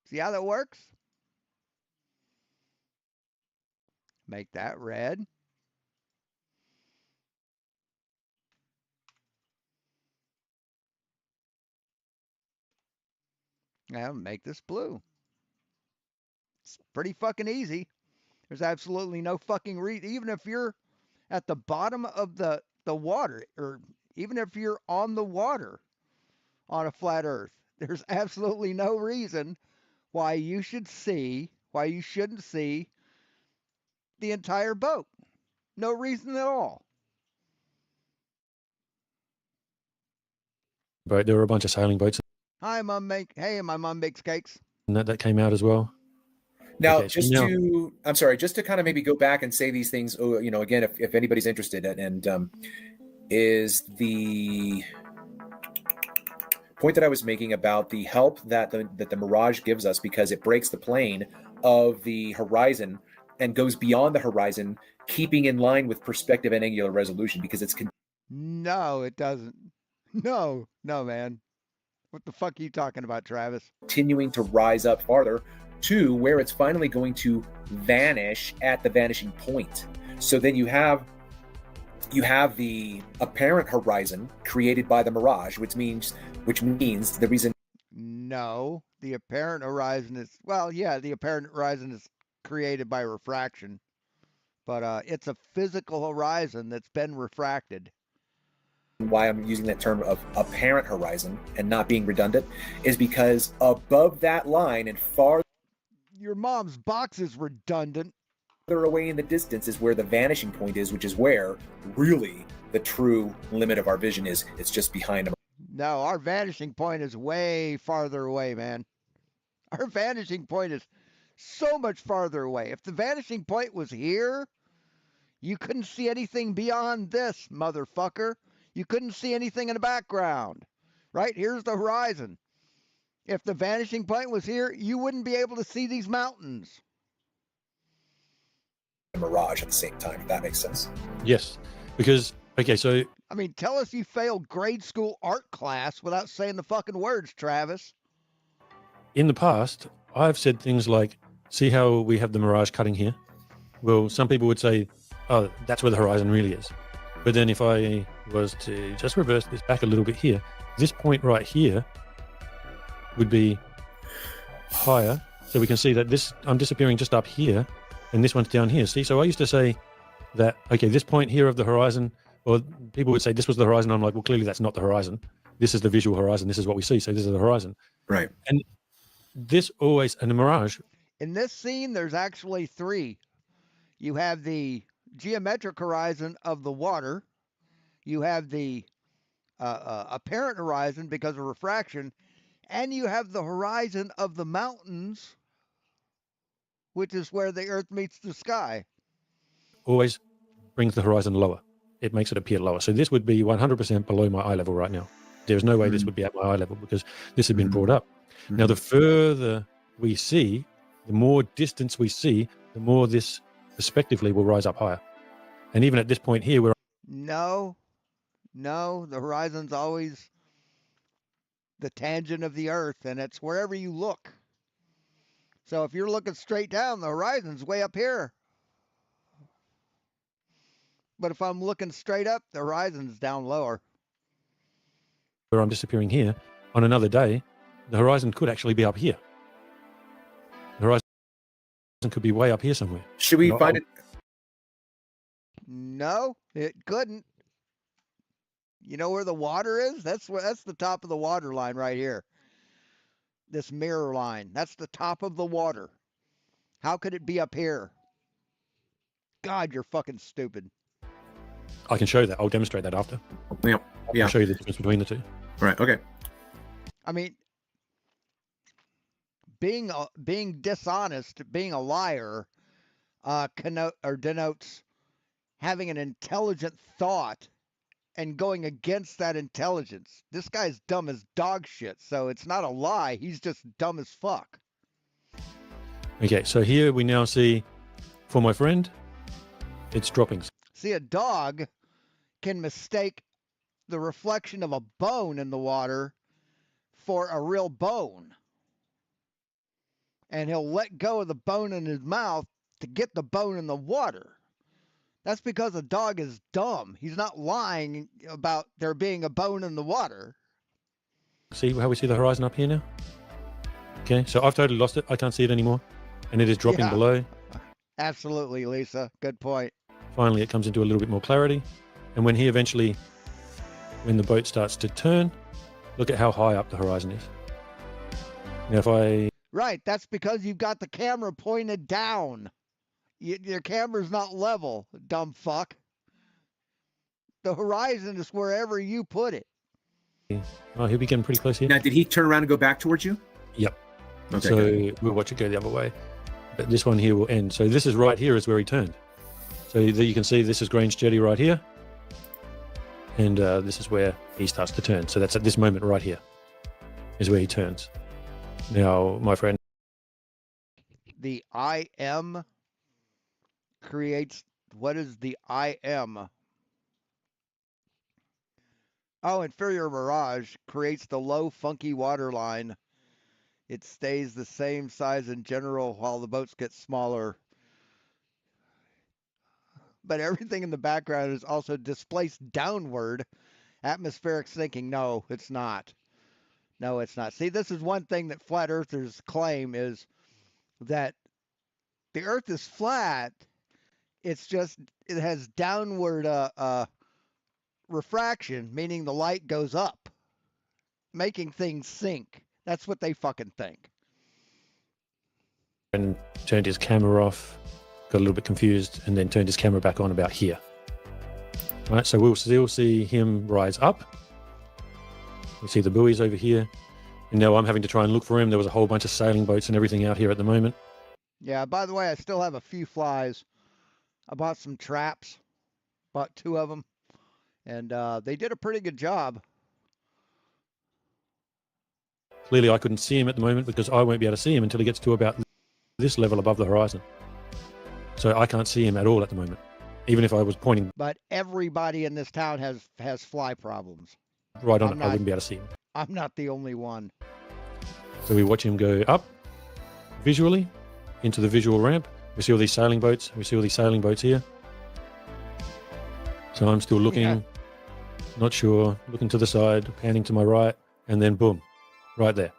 See how that works? Make that red. And make this blue. It's pretty fucking easy. There's absolutely no fucking reason. Even if you're at the bottom of the water, or even if you're on the water on a flat Earth, there's absolutely no reason why you shouldn't see the entire boat. No reason at all. But there were a bunch of sailing boats. Hi, Mom. My mom makes cakes. And that came out as well. Now, Okay, so just to kind of maybe go back and say these things, again, if anybody's interested, and is the point that I was making about the help that the Mirage gives us, because it breaks the plane of the horizon and goes beyond the horizon, keeping in line with perspective and angular resolution, because it's... No, it doesn't. No, man. What the fuck are you talking about, Travis? Continuing to rise up farther to where it's finally going to vanish at the vanishing point. So then you have the apparent horizon created by the Mirage, which means the reason... No, the apparent horizon is... Well, yeah, the apparent horizon is created by refraction. But it's a physical horizon that's been refracted. Why I'm using that term of apparent horizon and not being redundant is because above that line and far... Your mom's box is redundant. Further away in the distance is where the vanishing point is, which is where really the true limit of our vision is. It's just behind them. No, our vanishing point is way farther away, man. Our vanishing point is so much farther away. If the vanishing point was here, you couldn't see anything beyond this, motherfucker. You couldn't see anything in the background. Right? Here's the horizon. If the vanishing point was here, you wouldn't be able to see these mountains. Mirage at the same time, if that makes sense. Yes, because, okay, so... I mean, tell us you failed grade school art class without saying the fucking words, Travis. In the past, I've said things like, see how we have the Mirage cutting here? Well, some people would say, oh, that's where the horizon really is. But then if I was to just reverse this back a little bit here, this point right here would be higher. So we can see that this, I'm disappearing just up here, and this one's down here. See, so I used to say that, okay, this point here of the horizon, or people would say this was the horizon. I'm like, well, clearly that's not the horizon. This is the visual horizon. This is what we see. So this is the horizon. Right. And this always, and the mirage, In this scene, there's actually three. You have the geometric horizon of the water. You have the apparent horizon because of refraction. And you have the horizon of the mountains, which is where the earth meets the sky. always brings the horizon lower. It makes it appear lower. So this would be 100% below my eye level right now. There's no way this would be at my eye level because this had been brought up. Now, the further we see, the more distance we see, the more this perspectively will rise up higher. And even at this point here, we're No, the horizon's always the tangent of the earth, and it's wherever you look. So if you're looking straight down, the horizon's way up here. But if I'm looking straight up, the horizon's down lower. where I'm disappearing here. On another day, the horizon could actually be up here. The horizon could be way up here somewhere. Should we No. find it? No, it couldn't. You know where the water is? That's the top of the water line right here. This mirror line. That's the top of the water. How could it be up here? God, you're fucking stupid. I can show that. I'll demonstrate that after. Yeah. Yeah. I'll show you the difference between the two. Right. Okay. I mean, being dishonest, being a liar, denotes having an intelligent thought and going against that intelligence. This guy's dumb as dog shit, so it's not a lie. He's just dumb as fuck. Okay, so here we now see, for my friend, it's droppings. See, a dog can mistake the reflection of a bone in the water for a real bone. And he'll let go of the bone in his mouth to get the bone in the water. That's because a dog is dumb. He's not lying about there being a bone in the water. See how we see the horizon up here now? Okay, so I've totally lost it. I can't see it anymore. And it is dropping Yeah. below. Absolutely, Lisa. Good point. Finally, it comes into a little bit more clarity. And when the boat starts to turn, look at how high up the horizon is. Now, if I, Right, that's because you've got the camera pointed down. Your camera's not level, dumb fuck. The horizon is wherever you put it. oh, he'll be getting pretty close here. Now, did he turn around and go back towards you? Yep. Okay. So good. we'll watch it go the other way. But this one here will end. So this is right here is where he turned. So you can see this is Grange Jetty right here. And this is where he starts to turn. So that's at this moment right here is where he turns. Now, my friend, The IM creates, what is the IM? Oh, inferior mirage creates the low funky water line. It stays the same size in general while the boats get smaller. But everything in the background is also displaced downward. Atmospheric sinking. No, it's not. No, it's not. See, this is one thing that flat earthers claim is that the earth is flat. It's just, it has downward refraction, meaning the light goes up, making things sink. That's what they fucking think. turned his camera off, got a little bit confused, and then turned his camera back on about here. Right, so we'll still see him rise up. We see the buoys over here. And now I'm having to try and look for him. There was a whole bunch of sailing boats and everything out here at the moment. Yeah, by the way, I still have a few flies. I bought some traps, bought 2 of them, and they did a pretty good job. Clearly, I couldn't see him at the moment because I won't be able to see him until he gets to about this level above the horizon. So I can't see him at all at the moment, even if I was pointing But everybody in this town has fly problems. right on I'm it. I not- wouldn't be able to see him. I'm not the only one. So we watch him go up visually into the visual ramp. We see all these sailing boats. We see all these sailing boats here. So I'm still looking, Yeah. not sure, looking to the side, panning to my right, and then boom, right there.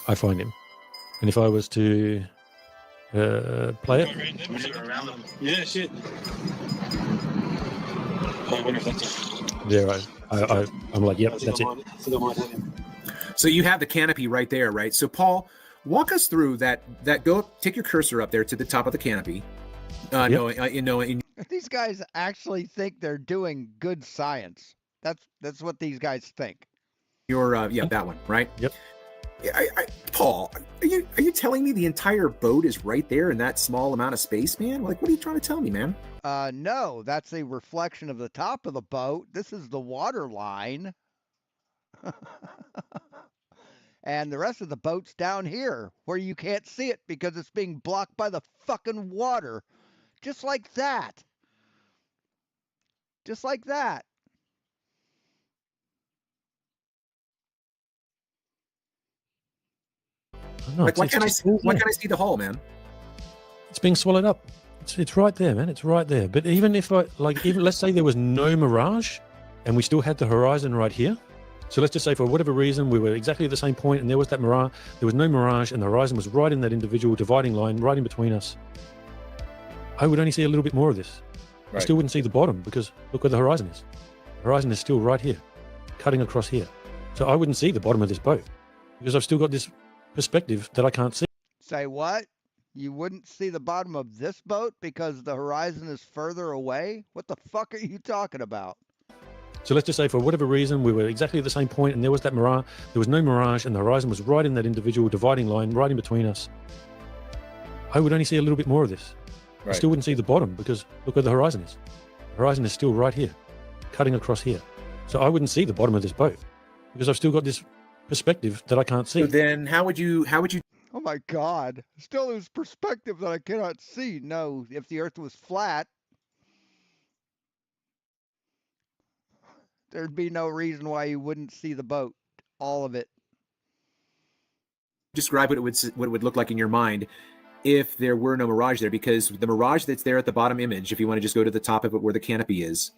I find him. And if I was to play it, Yeah, shit. I wonder if that's there I'm like, yep, that's it. So you have the canopy right there, right? So Paul, walk us through that. Go take your cursor up there to the top of the canopy. These guys actually think they're doing good science. That's what these guys think. That one, right? Yep. Paul, are you telling me the entire boat is right there in that small amount of space, man? Like, what are you trying to tell me, man? No, that's a reflection of the top of the boat. This is the water line. And the rest of the boat's down here where you can't see it because it's being blocked by the fucking water. Just like that. Just like that. No, Like, why can't I see the hull, man? It's being swallowed up. It's right there, man. It's right there. But even if let's say there was no mirage and we still had the horizon right here. So let's just say for whatever reason, we were exactly at the same point and there was that mirage, there was no mirage and the horizon was right in that individual dividing line, right in between us. I would only see a little bit more of this. I still wouldn't see the bottom because look where the horizon is. The horizon is still right here, cutting across here. So I wouldn't see the bottom of this boat because I've still got this perspective that I can't see. Say what? You wouldn't see the bottom of this boat because the horizon is further away? What the fuck are you talking about? So let's just say for whatever reason, we were exactly at the same point and there was that mirage, there was no mirage and the horizon was right in that individual dividing line, right in between us. I would only see a little bit more of this. I still wouldn't see the bottom because look where the horizon is. The horizon is still right here, cutting across here. So I wouldn't see the bottom of this boat because I've still got this perspective that I can't see. So then how would you Oh my God. Still there's perspective that I cannot see. No, if the earth was flat, there'd be no reason why you wouldn't see the boat. All of it. describe what it would look like in your mind if there were no mirage there? Because the mirage that's there at the bottom image, if you want to just go to the top of it where the canopy is,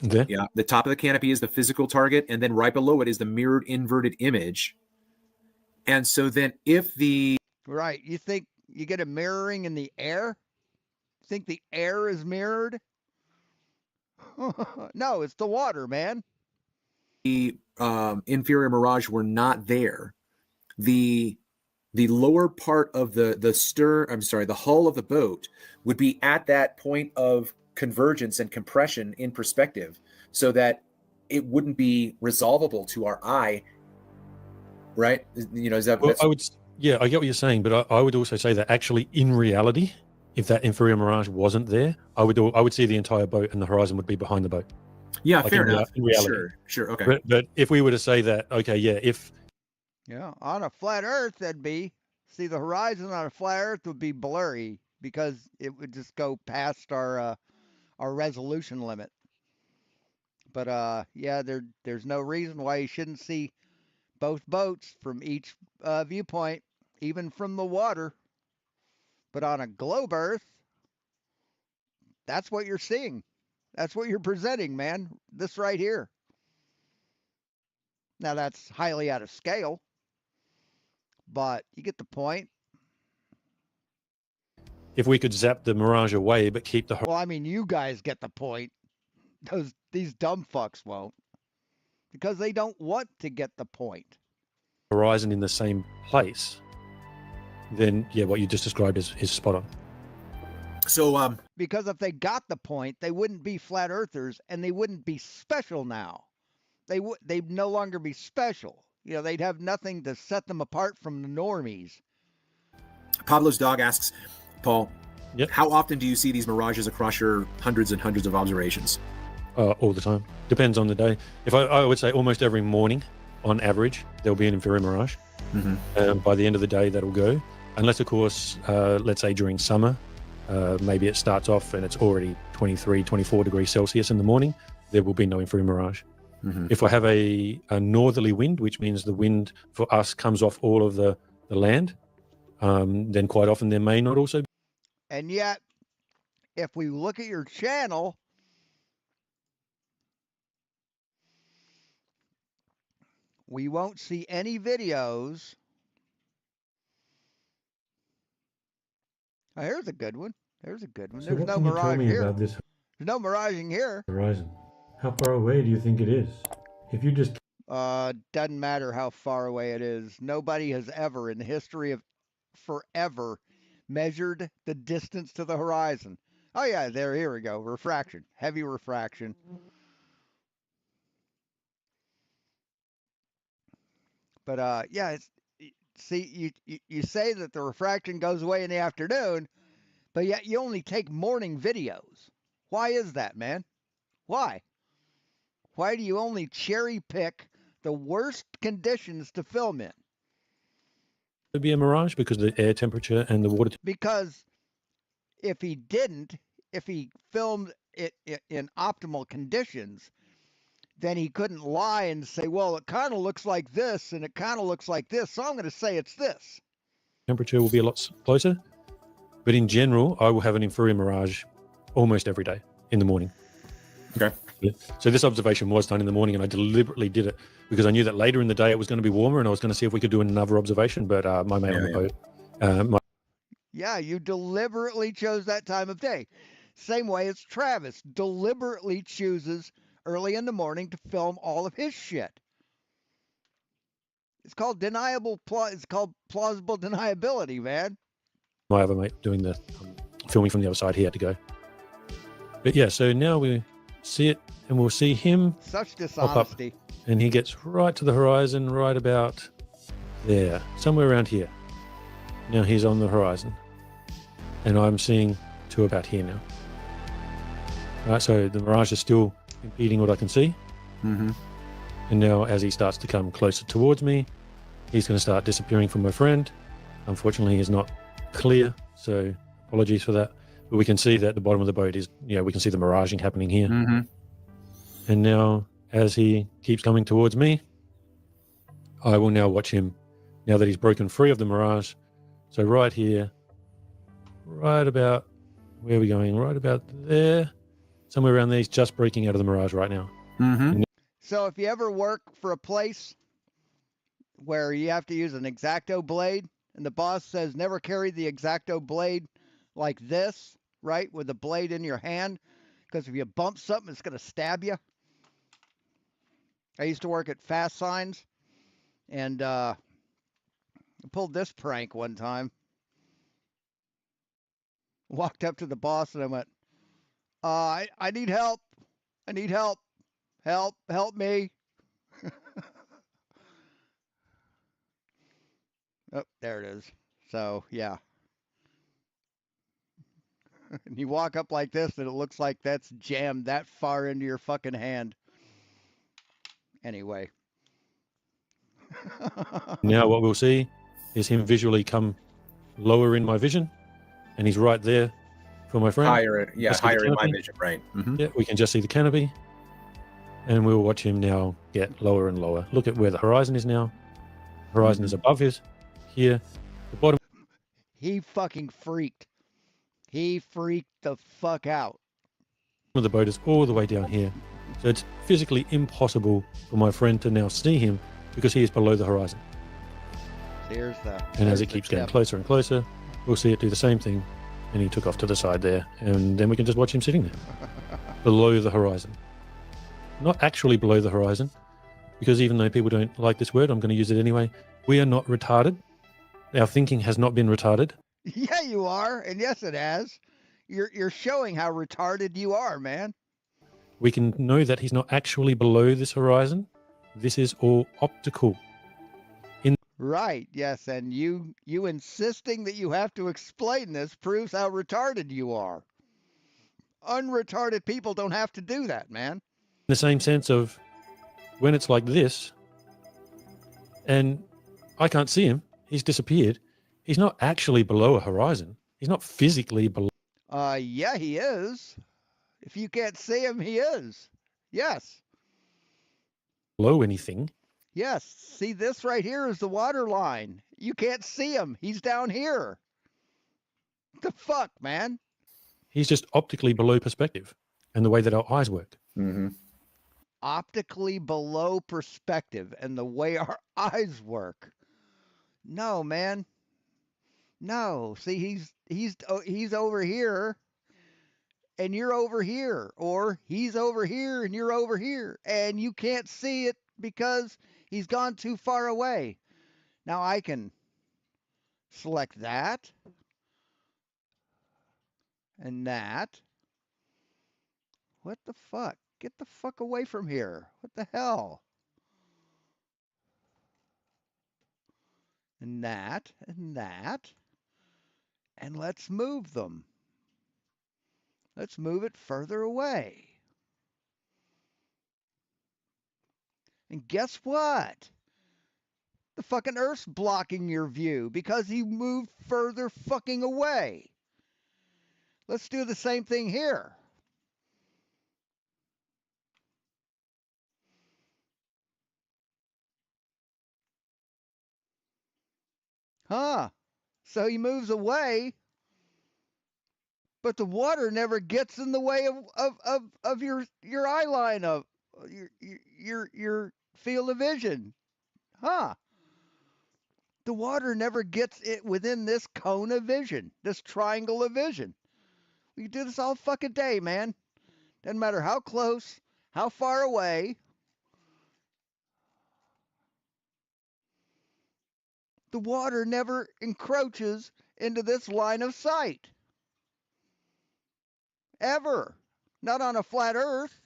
Okay. yeah, the top of the canopy is the physical target, and then right below it is the mirrored inverted image. And so then if the Right. You think you get a mirroring in the air? Think the air is mirrored? No, it's the water, man. inferior mirage were not there, the lower part of the hull of the boat would be at that point of convergence and compression in perspective, so that it wouldn't be resolvable to our eye, right? You know, is that? Well, I get what you're saying, but I would also say that actually in reality, if that inferior mirage wasn't there, I would see the entire boat and the horizon would be behind the boat. Yeah, Like fair in enough. reality. Sure, okay. But if we were to say that, okay, yeah, if Yeah, on a flat Earth, that'd be. See, the horizon on a flat Earth would be blurry because it would just go past our resolution limit. But yeah, there's no reason why you shouldn't see both boats from each viewpoint, even from the water. But on a globe Earth, that's what you're seeing. That's what you're presenting, man. This right here. Now that's highly out of scale, but you get the point. if we could zap the mirage away but keep the Well, I mean, you guys get the point. These dumb fucks won't, because they don't want to get the point. horizon in the same place, then yeah, what you just described is spot on. So Because if they got the point, they wouldn't be flat earthers and they wouldn't be special now. They'd no longer be special. You know, they'd have nothing to set them apart from the normies. Pablo's dog asks, Paul, Yep. how often do you see these mirages across your hundreds and hundreds of observations? All the time. Depends on the day. If I would say almost every morning, on average, there'll be an inferior mirage. By the end of the day, that'll go. Unless, of course, let's say during summer, maybe it starts off and it's already 23, 24 degrees Celsius in the morning, there will be no inferior mirage. If I have a northerly wind, which means the wind for us comes off all of the land, then quite often there may not also be. And yet, if we look at your channel, we won't see any videos. Oh, here's a good one. There's a good one. So There's what no can you tell mirage me here. about this There's no miraging here. horizon? How far away do you think it is? If you just Doesn't matter how far away it is. Nobody has ever, in the history of forever, measured the distance to the horizon. Oh yeah, here we go. Refraction, heavy refraction. But yeah, see, you say that the refraction goes away in the afternoon, but yet you only take morning videos. Why is that, man? Why? Why do you only cherry pick the worst conditions to film in? be a mirage because of the air temperature and the water Because if he filmed it in optimal conditions, then he couldn't lie and say, well, it kind of looks like this and it kind of looks like this, so I'm going to say it's this. temperature will be a lot closer. But in general, I will have an infrared mirage almost every day in the morning. Okay. So this observation was done in the morning, and I deliberately did it because I knew that later in the day it was going to be warmer, and I was going to see if we could do another observation. But my mate on the boat, Yeah, you deliberately chose that time of day. Same way as Travis deliberately chooses early in the morning to film all of his shit. It's called it's called plausible deniability, man. my other mate doing the filming from the other side, he had to go. But yeah, so now we see it, and we'll see him Such pop up, dishonesty. and he gets right to the horizon, right about there, somewhere around here. Now he's on the horizon, and I'm seeing to about here now. Right, so the mirage is still impeding what I can see. Mm-hmm. And now as he starts to come closer towards me, he's going to start disappearing from my friend. Unfortunately, he's not clear, so apologies for that. But we can see that the bottom of the boat is, we can see the miraging happening here. Mm-hmm. And now as he keeps coming towards me, I will now watch him now that he's broken free of the mirage. So right here, right about, where are we going? Right about there. Somewhere around there, he's just breaking out of the mirage right now. Mm-hmm. So if you ever work for a place where you have to use an X-Acto blade and the boss says never carry the X-Acto blade like this, right, with the blade in your hand, because if you bump something, it's going to stab you. I used to work at Fast Signs, and I pulled this prank one time. Walked up to the boss and I went, I need help. I need help. Help me. Oh, there it is. So, yeah. And you walk up like this and it looks like that's jammed that far into your fucking hand. Anyway. Now what we'll see is him visually come lower in my vision, and he's right there for my friend. Higher in Just see the my canopy. vision, right? Mm-hmm. Yeah, we can just see the canopy, and we'll watch him now get lower and lower. Look at where the horizon is now. Horizon is above his here. The bottom He fucking freaked. He freaked the fuck out. of the boat is all the way down here. So it's physically impossible for my friend to now see him because he is below the horizon. There's the. And as there's it the keeps getting step. closer and closer, we'll see it do the same thing. And he took off to the side there. And then we can just watch him sitting there below the horizon. Not actually below the horizon, because even though people don't like this word, I'm going to use it anyway. We are not retarded. Our thinking has not been retarded. Yeah, you are, and yes, it has. You're showing how retarded you are, man. We can know that he's not actually below this horizon. This is all optical. Right. Yes, and you insisting that you have to explain this proves how retarded you are. Unretarded people don't have to do that, man. In the same sense of when it's like this, and I can't see him, he's disappeared. He's not actually below a horizon. He's not physically below. Yeah, he is. If you can't see him, he is. Yes. Below anything. Yes. See, this right here is the water line. You can't see him. He's down here. The fuck, man? He's just optically below perspective and the way that our eyes work. Mm-hmm. optically below perspective and the way our eyes work. No, man. No. See, he's over here and you're over here, or he's over here and you're over here, and you can't see it because he's gone too far away. Now I can select that and that. What the fuck? Get the fuck away from here. What the hell? And that and that. And let's move them. Let's move it further away. And guess what? The fucking Earth's blocking your view because you moved further fucking away. Let's do the same thing here. Huh. So he moves away, but the water never gets in the way of your eye line of your field of vision. Huh. The water never gets it within this cone of vision, this triangle of vision. We can do this all fucking day, man. Doesn't matter how close, how far away. The water never encroaches into this line of sight. Ever. Not on a flat Earth.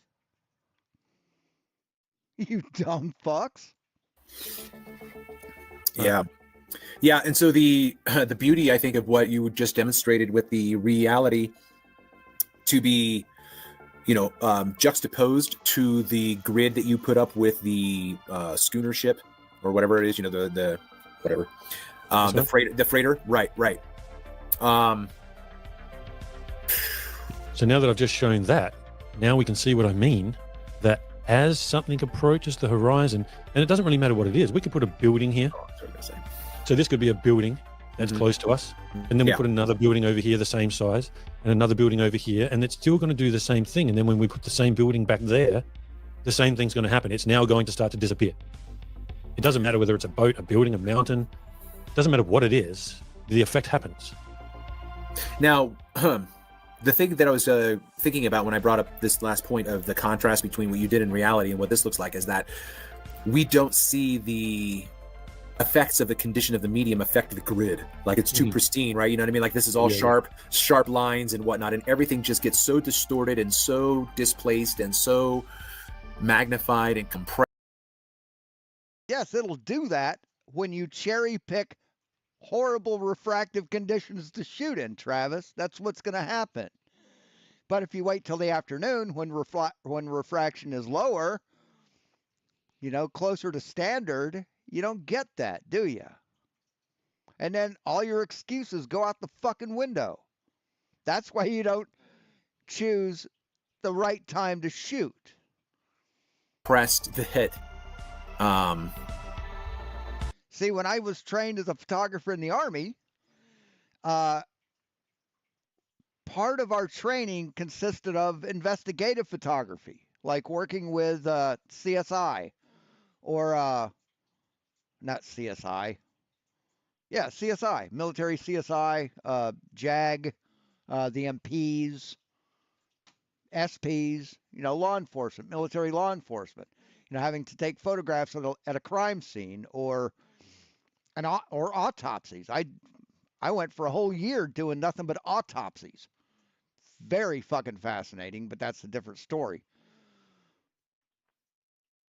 You dumb fucks. Yeah. Yeah, and so the beauty, I think, of what you just demonstrated with the reality to be, juxtaposed to the grid that you put up with the schooner ship or whatever it is, the whatever, the freighter, right. So now that I've just shown that, now we can see what I mean, that as something approaches the horizon, and it doesn't really matter what it is, we could put a building here. So this could be a building that's close to us, and then we put another building over here the same size, and another building over here, and it's still going to do the same thing. And then when we put the same building back there, the same thing's going to happen. It's now going to start to disappear. It doesn't matter whether it's a boat, a building, a mountain. It doesn't matter what it is. The effect happens. Now, the thing that I was thinking about when I brought up this last point of the contrast between what you did in reality and what this looks like is that we don't see the effects of the condition of the medium affect the grid. Like it's too pristine, right? You know what I mean? Like this is all sharp lines and whatnot, and everything just gets so distorted and so displaced and so magnified and compressed. Yes, it'll do that when you cherry pick horrible refractive conditions to shoot in, Travis. That's what's going to happen. But if you wait till the afternoon when refraction is lower, closer to standard, you don't get that, do you? And then all your excuses go out the fucking window. That's why you don't choose the right time to shoot. Pressed the hit. See, when I was trained as a photographer in the Army, part of our training consisted of investigative photography, like working with CSI or not CSI. Yeah, CSI, military CSI, JAG, the MPs, SPs, law enforcement, military law enforcement, having to take photographs at a crime scene or autopsies. I went for a whole year doing nothing but autopsies. Very fucking fascinating, but that's a different story.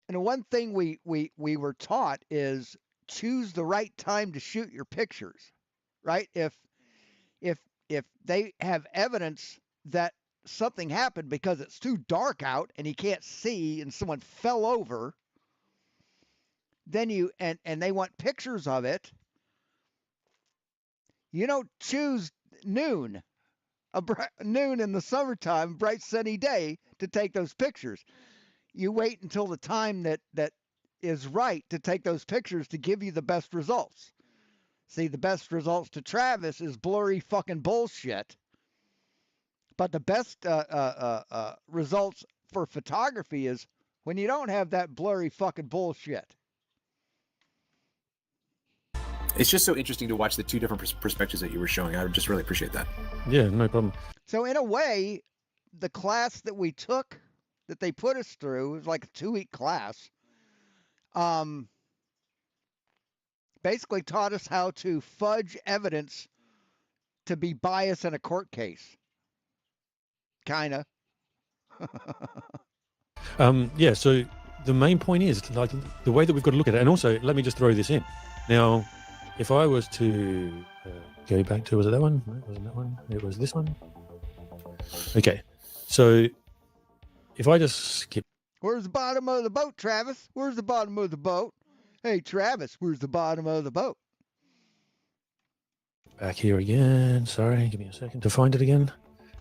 And the one thing we were taught is choose the right time to shoot your pictures, right? If they have evidence that something happened because it's too dark out and you can't see and someone fell over, then and they want pictures of it, you don't choose noon in the summertime, bright sunny day, to take those pictures. You wait until the time that is right to take those pictures to give you the best results. See, the best results to Travis is blurry fucking bullshit. But the best results for photography is when you don't have that blurry fucking bullshit. It's just so interesting to watch the two different perspectives that you were showing. I would just really appreciate that. Yeah, no problem. So in a way, the class that we took, that they put us through, it was like a 2-week class, basically taught us how to fudge evidence to be biased in a court case. Kinda. Yeah, so the main point is like the way that we've got to look at it. And also, let me just throw this in. Now, if I was to go back to, was it that one? No, it wasn't that one. It was this one. Okay, so if I just skip. Where's the bottom of the boat, Travis? Where's the bottom of the boat? Hey, Travis, where's the bottom of the boat? Back here again. Sorry, give me a second to find it again.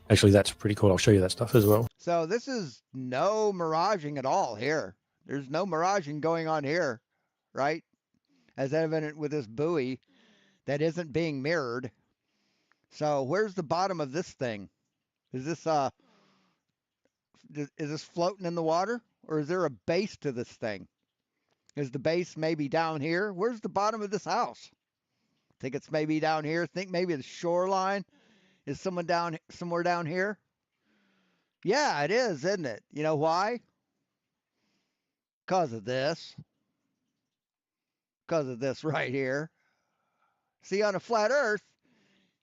Actually, that's pretty cool. I'll show you that stuff as well. So this is no miraging at all here. There's no miraging going on here, right? As evident with this buoy that isn't being mirrored. So where's the bottom of this thing? Is this floating in the water, or is there a base to this thing? Is the base maybe down here? Where's the bottom of this house? Think it's maybe down here. Think maybe the shoreline is somewhere down here. Yeah, it is, isn't it? You know why? Because of this. Because of this right here. See, on a flat Earth,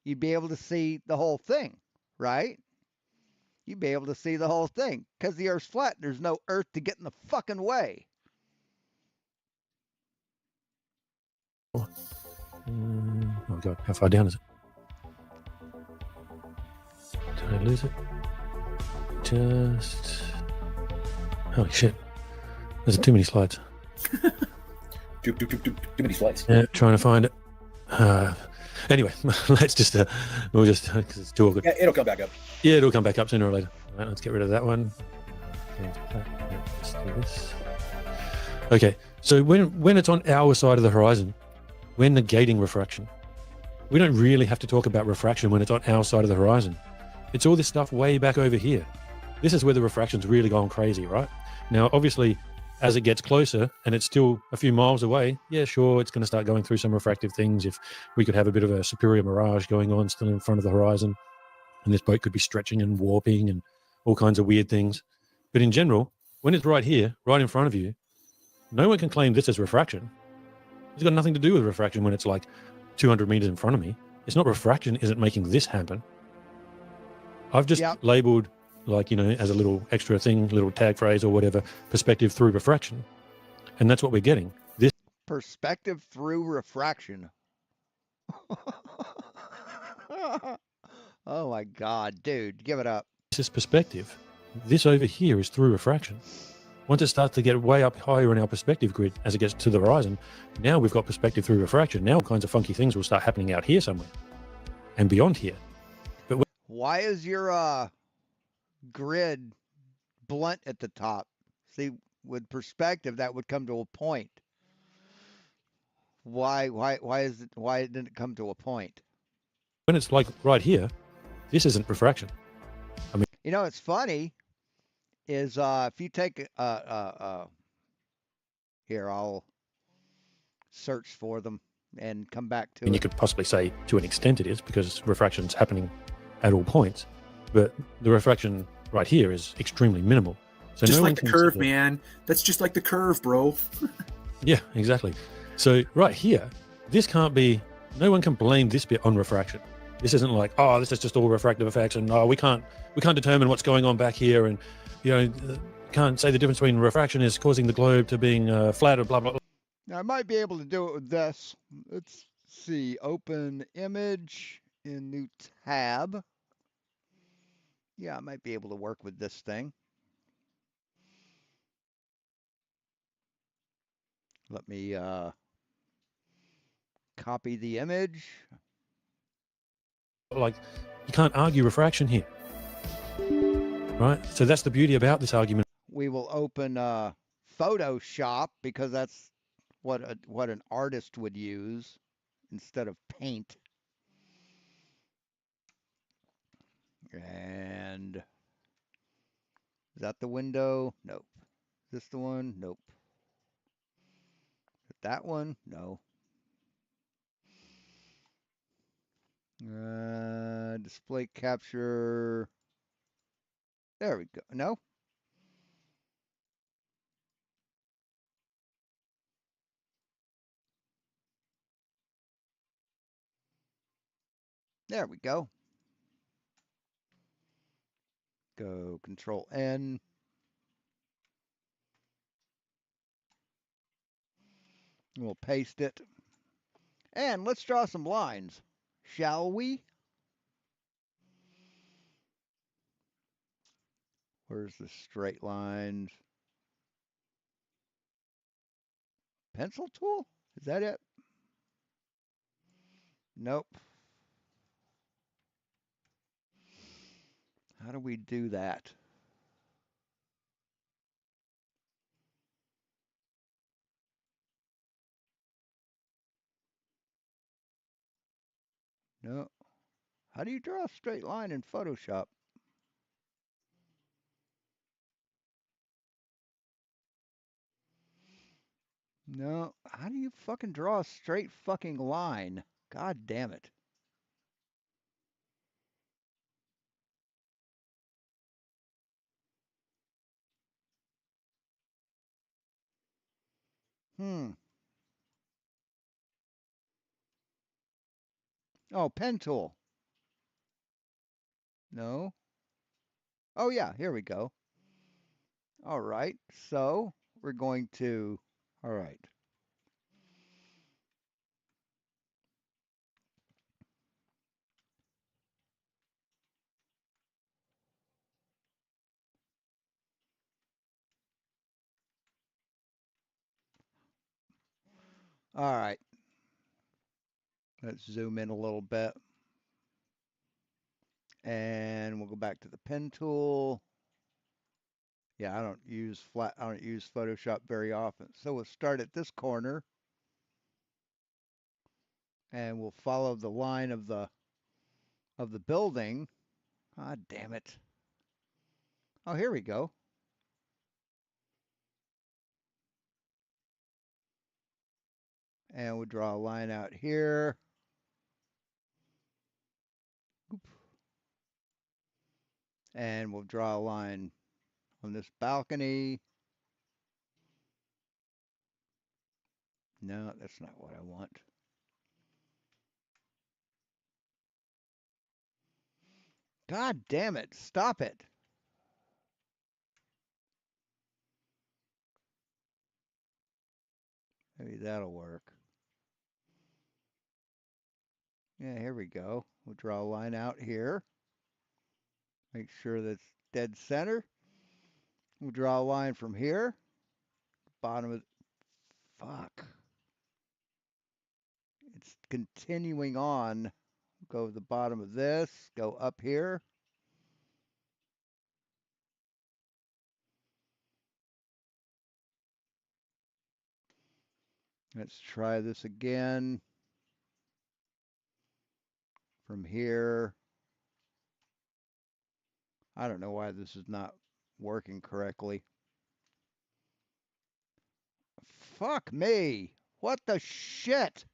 you'd be able to see the whole thing, right? You'd be able to see the whole thing. Because the Earth's flat, there's no Earth to get in the fucking way. Oh God, how far down is it? Did I lose it? Just... Holy shit. There's too many slides. Too many slides. Yeah, trying to find it. Anyway, let's just, we'll just, because it's too awkward. Yeah, it'll come back up. Yeah, it'll come back up sooner or later. All right, let's get rid of that one. Let's do this. Okay, so when it's on our side of the horizon, we're negating refraction. We don't really have to talk about refraction when it's on our side of the horizon. It's all this stuff way back over here. This is where the refraction's really gone crazy, right? Now, obviously, as it gets closer and it's still a few miles away, yeah, sure, it's going to start going through some refractive things. If we could have a bit of a superior mirage going on still in front of the horizon, and this boat could be stretching and warping and all kinds of weird things. But in general, when it's right here, right in front of you, no one can claim this as refraction. It's got nothing to do with refraction when it's like 200 meters in front of me. It's not refraction isn't making this happen. I've just labeled, like, you know, as a little extra thing, little tag phrase or whatever, perspective through refraction. And that's what we're getting. This perspective through refraction. Oh my God, dude, give it up. This is perspective. This over here is through refraction. Once it starts to get way up higher in our perspective grid, as it gets to the horizon, now we've got perspective through refraction. Now all kinds of funky things will start happening out here somewhere and beyond here. But why is your grid blunt at the top? See, with perspective, that would come to a point. Why didn't it come to a point? When it's like right here, this isn't refraction. I mean, you know, it's funny is if you take here, I'll search for them and come back to it. And you could possibly say to an extent it is, because refraction's happening at all points, but the refraction right here is extremely minimal. So just no like the curve, man. That's just like the curve, bro. Yeah, exactly. So right here, this can't be, no one can blame this bit on refraction. This isn't like, oh, this is just all refractive effects, and we can't determine what's going on back here, and you know, can't say the difference between refraction is causing the globe to being flat or blah blah blah. Now I might be able to do it with this. Let's see, open image in new tab. Yeah, I might be able to work with this thing. Let me copy the image. Like, you can't argue refraction here, right? So that's the beauty about this argument. We will open Photoshop, because that's what an artist would use instead of Paint. And is that the window? Nope. Is this the one? Nope. That one? No. Display capture. There we go. No? There we go. Go Control N. We'll paste it. And let's draw some lines, shall we? Where's the straight lines? Pencil tool? Is that it? Nope. How do we do that? No. How do you draw a straight line in Photoshop? No. How do you fucking draw a straight fucking line? God damn it. Oh, pen tool. No. Oh, yeah, here we go. All right, so we're going to, all right. All right. Let's zoom in a little bit. And we'll go back to the pen tool. Yeah, I don't use Photoshop very often. So we'll start at this corner. And we'll follow the line of the building. Ah, damn it. Oh, here we go. And we'll draw a line out here. Oop. And we'll draw a line on this balcony. No, that's not what I want. God damn it. Stop it. Maybe that'll work. Yeah, here we go. We'll draw a line out here. Make sure that's dead center. We'll draw a line from here. Bottom of, fuck. It's continuing on. Go to the bottom of this, go up here. Let's try this again. From here. I don't know why this is not working correctly. Fuck me. What the shit?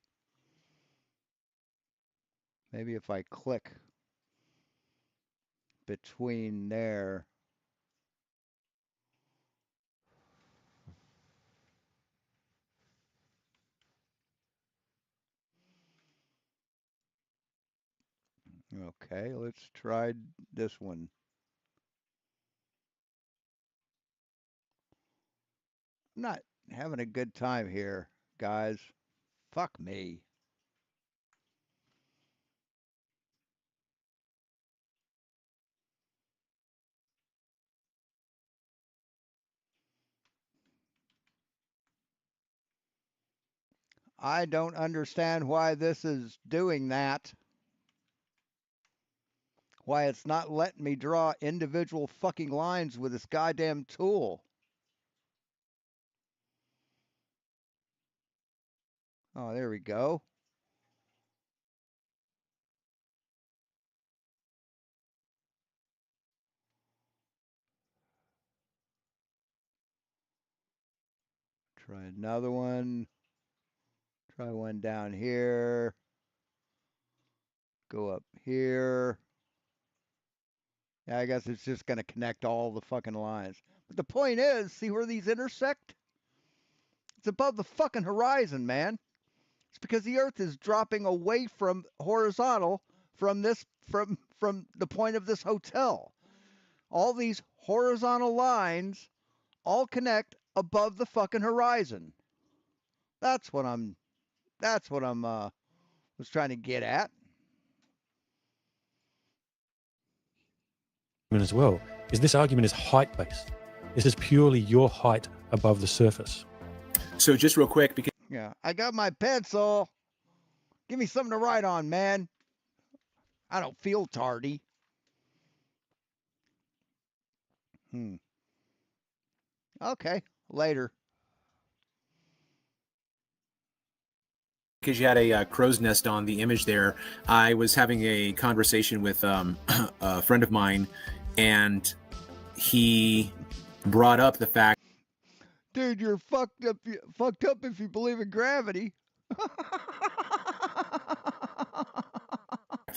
Maybe if I click between there. Okay, let's try this one. I'm not having a good time here, guys. Fuck me. I don't understand why this is doing that. Why it's not letting me draw individual fucking lines with this goddamn tool. Oh, there we go. Try another one. Try one down here. Go up here. Yeah, I guess it's just going to connect all the fucking lines. But the point is, see where these intersect? It's above the fucking horizon, man. It's because the Earth is dropping away from horizontal from the point of this hotel. All these horizontal lines all connect above the fucking horizon. That's what I'm was trying to get at. As well, is this argument is height based. This is purely your height above the surface. So just real quick, because Yeah, I got my pencil. Give me something to write on, man. I don't feel tardy. Okay, later. you had a crow's nest on the image there, I was having a conversation with a friend of mine, and he brought up the fact, Dude, you're fucked up if you believe in gravity.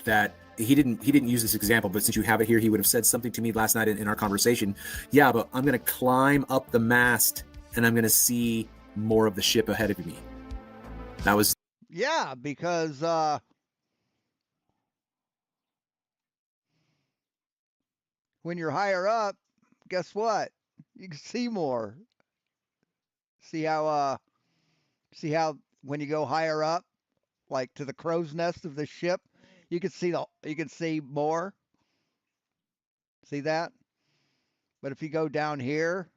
that he didn't use this example, but since you have it here, he would have said something to me last night in our conversation. Yeah, but I'm going to climb up the mast and I'm going to see more of the ship ahead of me. That was Yeah, because when you're higher up, guess what? You can see more. See how when you go higher up, like to the crow's nest of the ship, you can see more. See that? But if you go down here,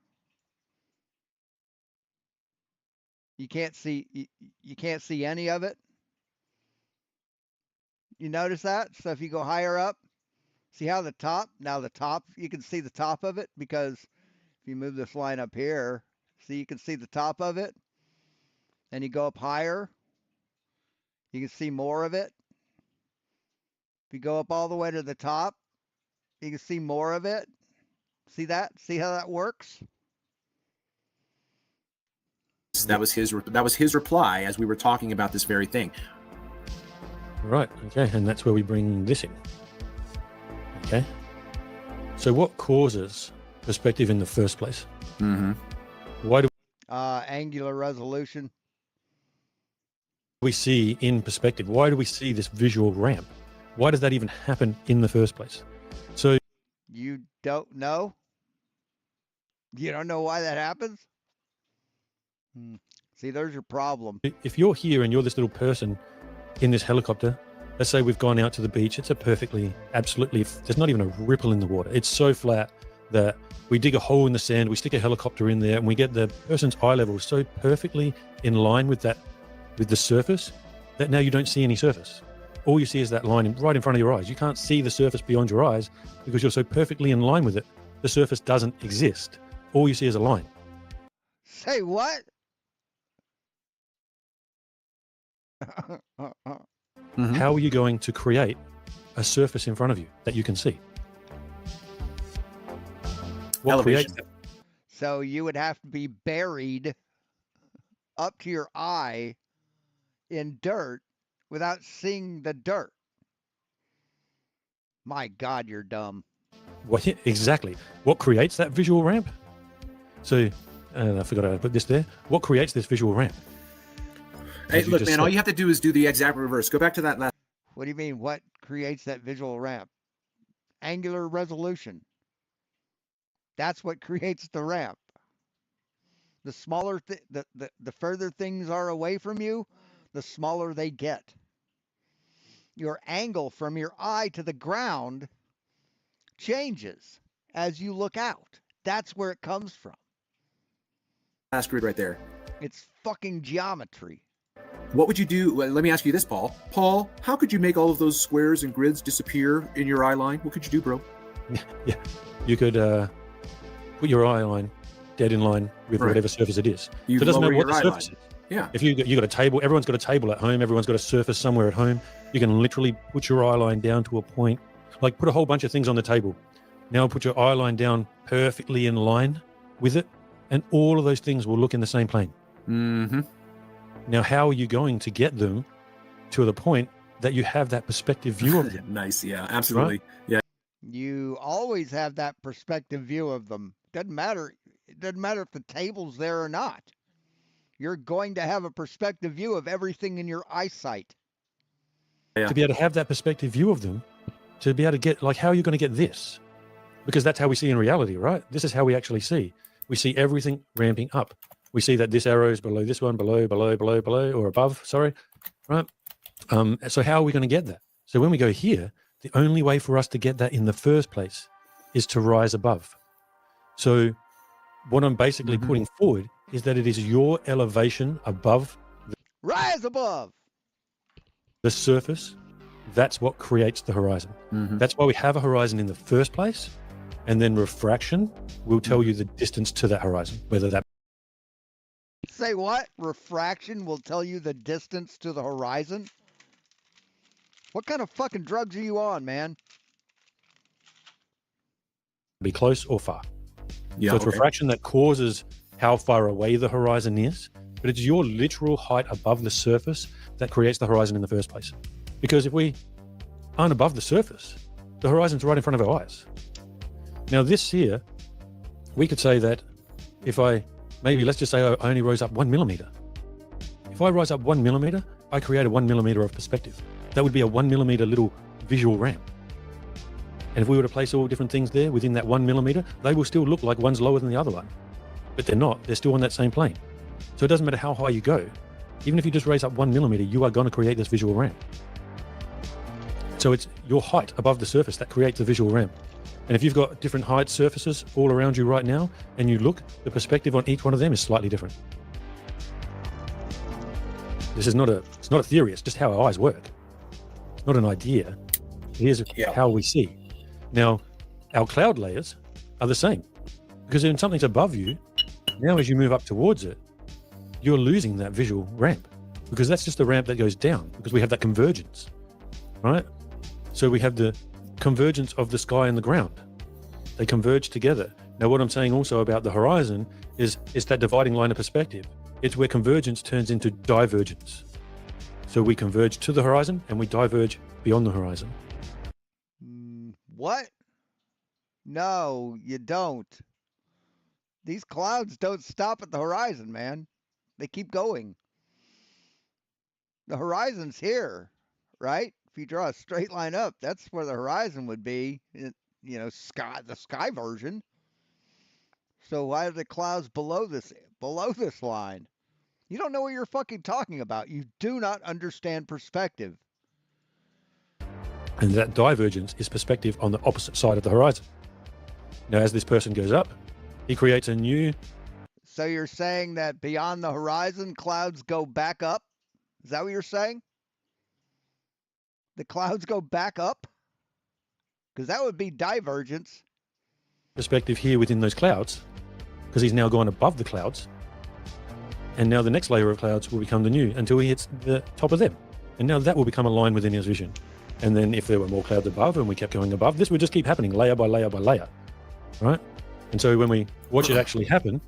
you can't see any of it. You notice that? So if you go higher up, see how the top, you can see the top of it, because if you move this line up here, see, you can see the top of it. And you go up higher, you can see more of it. If you go up all the way to the top, you can see more of it. See that? See how that works? that was his reply as we were talking about this very thing. Right. Okay. And that's where we bring this in. Okay. So what causes perspective in the first place? Mm-hmm. Why do Angular resolution. we see in perspective? Why do we see this visual ramp? Why does that even happen in the first place? So You don't know? You don't know why that happens? See, there's your problem. if you're here and you're this little person in this helicopter, let's say we've gone out to the beach, it's absolutely, there's not even a ripple in the water. It's so flat that we dig a hole in the sand, we stick a helicopter in there, and we get the person's eye level so perfectly in line with the surface that now you don't see any surface. All you see is that line right in front of your eyes. You can't see the surface beyond your eyes because you're so perfectly in line with it. The surface doesn't exist. All you see is a line. Say what? Mm-hmm. How are you going to create a surface in front of you that you can see? What Elevation. creates that? So you would have to be buried up to your eye in dirt without seeing the dirt. My God, you're dumb. What exactly? What creates that visual ramp? So, I forgot to put this there. What creates this visual ramp? Hey, As you look, just man, all said. you have to do is do the exact reverse. Go back to that last. What do you mean? What creates that visual ramp? Angular resolution. That's what creates the ramp. The smaller, the further things are away from you, the smaller they get. Your angle from your eye to the ground changes as you look out. That's where it comes from. Last grid right there. It's fucking geometry. What would you do? Well, let me ask you this, Paul. Paul, how could you make all of those squares and grids disappear in your eye line? What could you do, bro? Yeah, you could put your eye line dead in line with Right. whatever surface it is. You So it doesn't lower matter what the your eye surface line. is. Yeah. If you got a table, everyone's got a table at home. Everyone's got a surface somewhere at home. You can literally put your eye line down to a point, like put a whole bunch of things on the table. Now put your eye line down perfectly in line with it, and all of those things will look in the same plane. Mm-hmm. Now, how are you going to get them to the point that you have that perspective view of them? Nice. Yeah, absolutely. Yeah. You always have that perspective view of them. Doesn't matter. It doesn't matter if the table's there or not. You're going to have a perspective view of everything in your eyesight. To be able to have that perspective view of them, to be able to get, like, how are you going to get this? Because that's how we see in reality, right? This is how we actually see. We see everything ramping up. We see that this arrow is below this one, below, or above, sorry, right? So how are we going to get that? So when we go here, the only way for us to get that in the first place is to rise above. So what I'm basically putting forward is that it is your elevation above Rise above. the surface. That's what creates the horizon. That's why we have a horizon in the first place. And then refraction will tell you the distance to that horizon, whether that. Say what? Refraction will tell you the distance to the horizon? What kind of fucking drugs are you on, man? Be close or far. Yeah. So it's okay. refraction that causes how far away the horizon is, but it's your literal height above the surface that creates the horizon in the first place. Because if we aren't above the surface, the horizon's right in front of our eyes. Now this here, we could say that if let's just say I only rose up 1 millimeter. If I rise up 1 millimeter, I create a 1 millimeter of perspective. That would be a 1 millimeter little visual ramp. And if we were to place all different things there within that 1 millimeter, they will still look like one's lower than the other one. But they're not. They're still on that same plane. So it doesn't matter how high you go. Even if you just raise up 1 millimeter, you are going to create this visual ramp. So it's your height above the surface that creates the visual ramp. And if you've got different height surfaces all around you right now, and you look, the perspective on each one of them is slightly different. This is it's not a theory. It's just how our eyes work. It's not an idea. Here's how we see. Now, our cloud layers are the same, because when something's above you, now as you move up towards it, you're losing that visual ramp, because that's just a ramp that goes down, because we have that convergence, right? So we have the convergence of the sky and the ground. They converge together. Now, what I'm saying also about the horizon is it's that dividing line of perspective. It's where convergence turns into divergence. So we converge to the horizon and we diverge beyond the horizon. What? No, you don't. These clouds don't stop at the horizon, man. They keep going. The horizon's here, right? If you draw a straight line up, that's where the horizon would be. The sky version. So why are the clouds below this line? You don't know what you're fucking talking about. You do not understand perspective. And that divergence is perspective on the opposite side of the horizon. Now, as this person goes up, he creates a new. So you're saying that beyond the horizon, clouds go back up? Is that what you're saying? The clouds go back up? Because that would be divergence. Perspective here within those clouds, because he's now gone above the clouds. And now the next layer of clouds will become the new until he hits the top of them. And now that will become a line within his vision. And then if there were more clouds above and we kept going above, this would just keep happening layer by layer by layer, right? And so when we watch it actually happen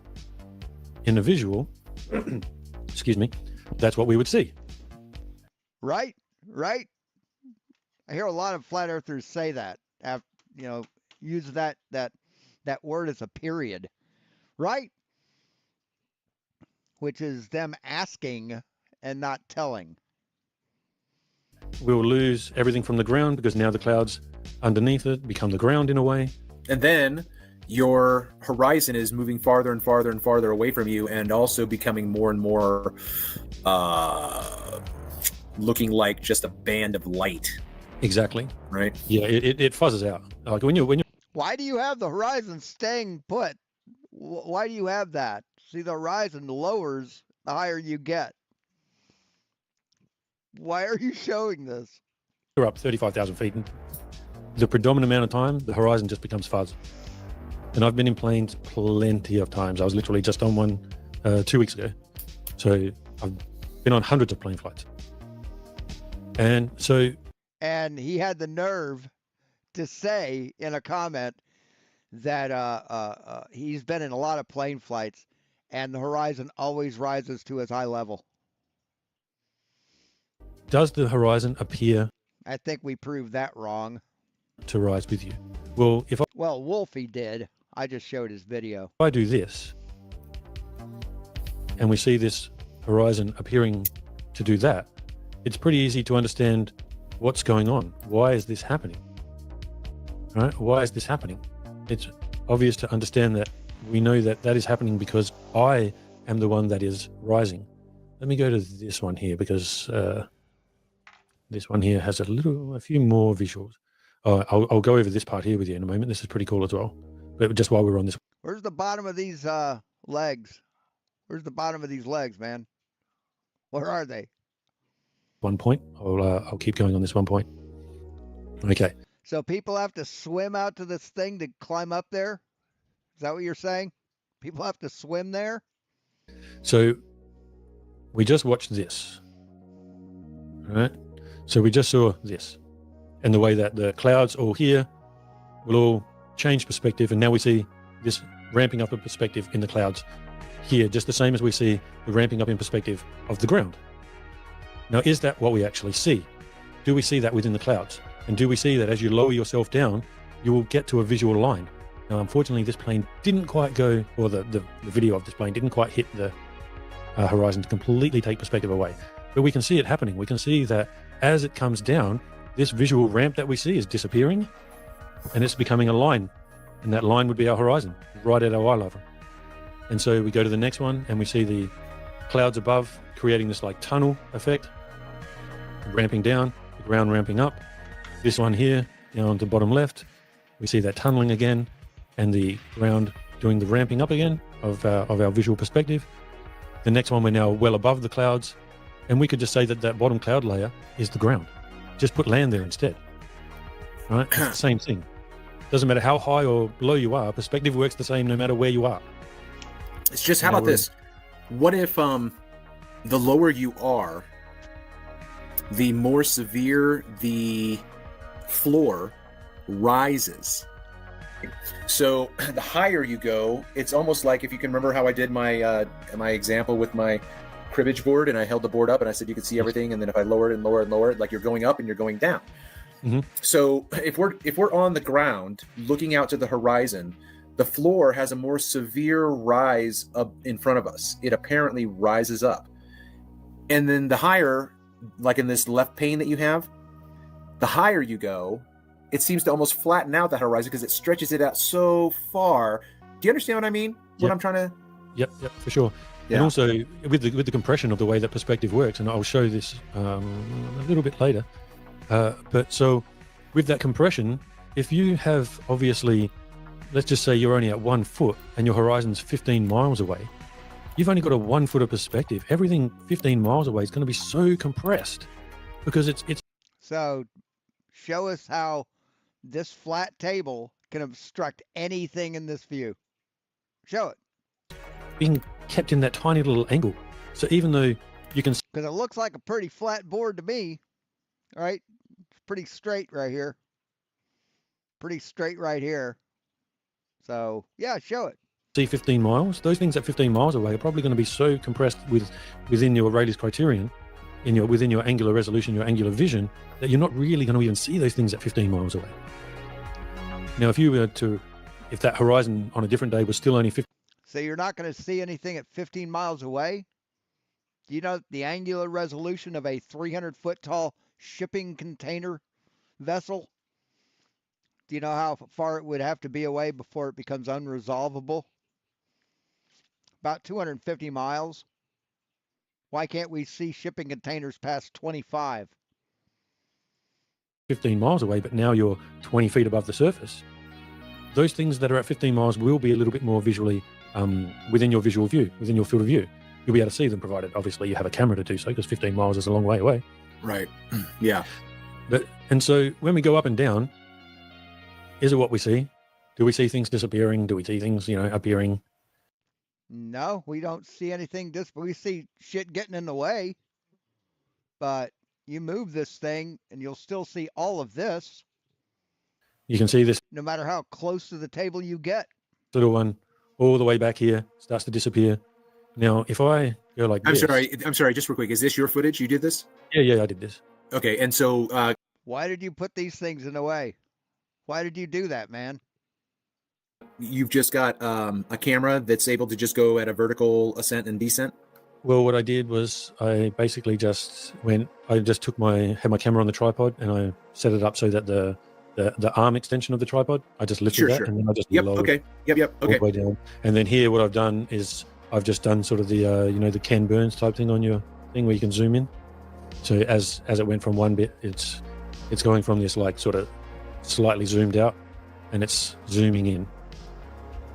in a visual, excuse me, that's what we would see. Right. I hear a lot of flat earthers say that, use that word as a period, right? Which is them asking and not telling. We'll lose everything from the ground because now the clouds underneath it become the ground in a way. And then your horizon is moving farther and farther and farther away from you, and also becoming more and more looking like just a band of light. Exactly. Right. Yeah, it fuzzes out. Like when you. Why do you have the horizon staying put? Why do you have that? See, the horizon lowers the higher you get. Why are you showing this? You're up 35,000 feet. And the predominant amount of time, the horizon just becomes fuzz. And I've been in planes plenty of times. I was literally just on one 2 weeks ago. So I've been on hundreds of plane flights. And he had the nerve to say in a comment that he's been in a lot of plane flights and the horizon always rises to its eye level. Does the horizon appear I think we proved that wrong. to rise with you? Well, if Well, Wolfie did. I just showed his video. I do this, and we see this horizon appearing to do that, it's pretty easy to understand what's going on. Why is this happening? Right? Why is this happening? It's obvious to understand that we know that that is happening because I am the one that is rising. Let me go to this one here because this one here has a few more visuals. I'll go over this part here with you in a moment. This is pretty cool as well. But just while we're on this, Where's the bottom of these legs? Where's the bottom of these legs, man? Where are they? one point, I'll keep going on this one point. Okay. So people have to swim out to this thing to climb up there? Is that what you're saying? People have to swim there? So we just watched this, right? So we just saw this and the way that the clouds all here will all change perspective. And now we see this ramping up of perspective in the clouds here, just the same as we see the ramping up in perspective of the ground. Now, is that what we actually see? Do we see that within the clouds? And do we see that as you lower yourself down, you will get to a visual line? Now, unfortunately, this plane didn't quite go, or the video of this plane didn't quite hit the horizon to completely take perspective away. But we can see it happening. We can see that as it comes down, this visual ramp that we see is disappearing and it's becoming a line. And that line would be our horizon, right at our eye level. And so we go to the next one and we see the clouds above creating this like tunnel effect, ramping down, the ground ramping up. This one here, down to the bottom left, we see that tunneling again and the ground doing the ramping up again of our visual perspective. The next one, we're now well above the clouds, and we could just say that that bottom cloud layer is the ground. Just put land there instead. Right? It's the same thing. Doesn't matter how high or low you are, perspective works the same no matter where you are. It's just, how about this? What if the lower you are, the more severe the floor rises? So the higher you go, it's almost like, if you can remember how I did my example with my cribbage board, and I held the board up and I said you could see everything, and then if I lower it and lower it and lower it, like you're going up and you're going down. Mm-hmm. So if we're on the ground looking out to the horizon, the floor has a more severe rise up in front of us. It apparently rises up. And then the higher, like in this left pane that you have, the higher you go, it seems to almost flatten out that horizon because it stretches it out so far. Do you understand what I mean? What I'm trying to... Yep, for sure. Yeah. And also with the compression of the way that perspective works, and I'll show this a little bit later. But so with that compression, if you have obviously, let's just say you're only at 1 foot and your horizon's 15 miles away, you've only got a 1 foot of perspective. Everything 15 miles away is going to be so compressed because it's. So show us how this flat table can obstruct anything in this view. Show it. Being kept in that tiny little angle. So even though you can... Because it looks like a pretty flat board to me, right? It's pretty straight right here. Pretty straight right here. So, yeah, show it. See 15 miles, those things at 15 miles away are probably going to be so compressed within your Rayleigh's criterion, within your angular resolution, your angular vision, that you're not really going to even see those things at 15 miles away. Now, if that horizon on a different day was still only 50... So you're not going to see anything at 15 miles away? Do you know the angular resolution of a 300-foot tall shipping container vessel? Do you know how far it would have to be away before it becomes unresolvable? About 250 miles. Why can't we see shipping containers past 25? 15 miles away, but now you're 20 feet above the surface. Those things that are at 15 miles will be a little bit more visually within your visual view, within your field of view. You'll be able to see them, provided obviously you have a camera to do so, because 15 miles is a long way away. Right. Yeah. And so when we go up and down, is it what we see? Do we see things disappearing? Do we see things, appearing? No, we don't see anything. We see shit getting in the way. But you move this thing and you'll still see all of this. You can see this. No matter how close to the table you get. Little one all the way back here starts to disappear. Now, if I go like I'm this, sorry. Just real quick. Is this your footage? You did this? yeah, I did this. Okay. And so, Why did you put these things in the way? Why did you do that, man? you've just got a camera that's able to just go at a vertical ascent and descent. Well, what I did was I basically just had my camera on the tripod and I set it up so that the arm extension of the tripod, I just lifted that and then I just lowered Okay. Yep. all Okay. the way down. And then here, what I've done is I've just done sort of the the Ken Burns type thing on your thing where you can zoom in. So as it went from one bit, it's going from this like sort of slightly zoomed out, and it's zooming in.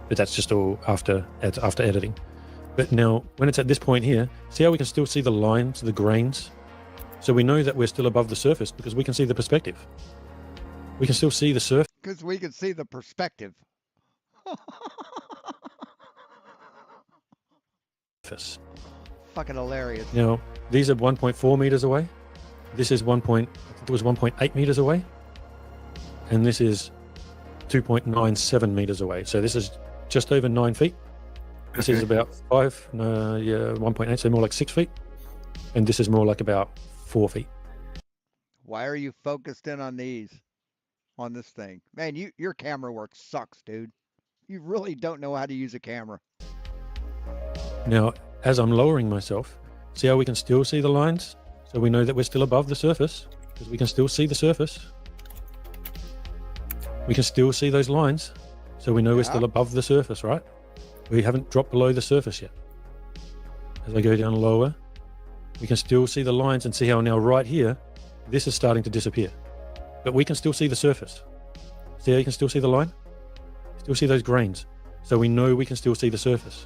But that's just all after editing. But now, when it's at this point here, see how we can still see the lines, the grains? So we know that we're still above the surface because we can see the perspective. We can still see the surface. Because we can see the perspective. Fucking hilarious. Now, these are 1.4 meters away. This is 1.8 meters away. And this is 2.97 meters away. So this is just over 9 feet. This is about 1.8, so more like 6 feet. And this is more like about 4 feet. Why are you focused in on these? On this thing? Man, your camera work sucks, dude. You really don't know how to use a camera. Now, as I'm lowering myself, see how we can still see the lines? So we know that we're still above the surface because we can still see the surface. We can still see those lines. So we know we're still above the surface, right? We haven't dropped below the surface yet. As I go down lower, we can still see the lines and see how now right here, this is starting to disappear. But we can still see the surface. See how you can still see the line? Still see those grains. So we know we can still see the surface.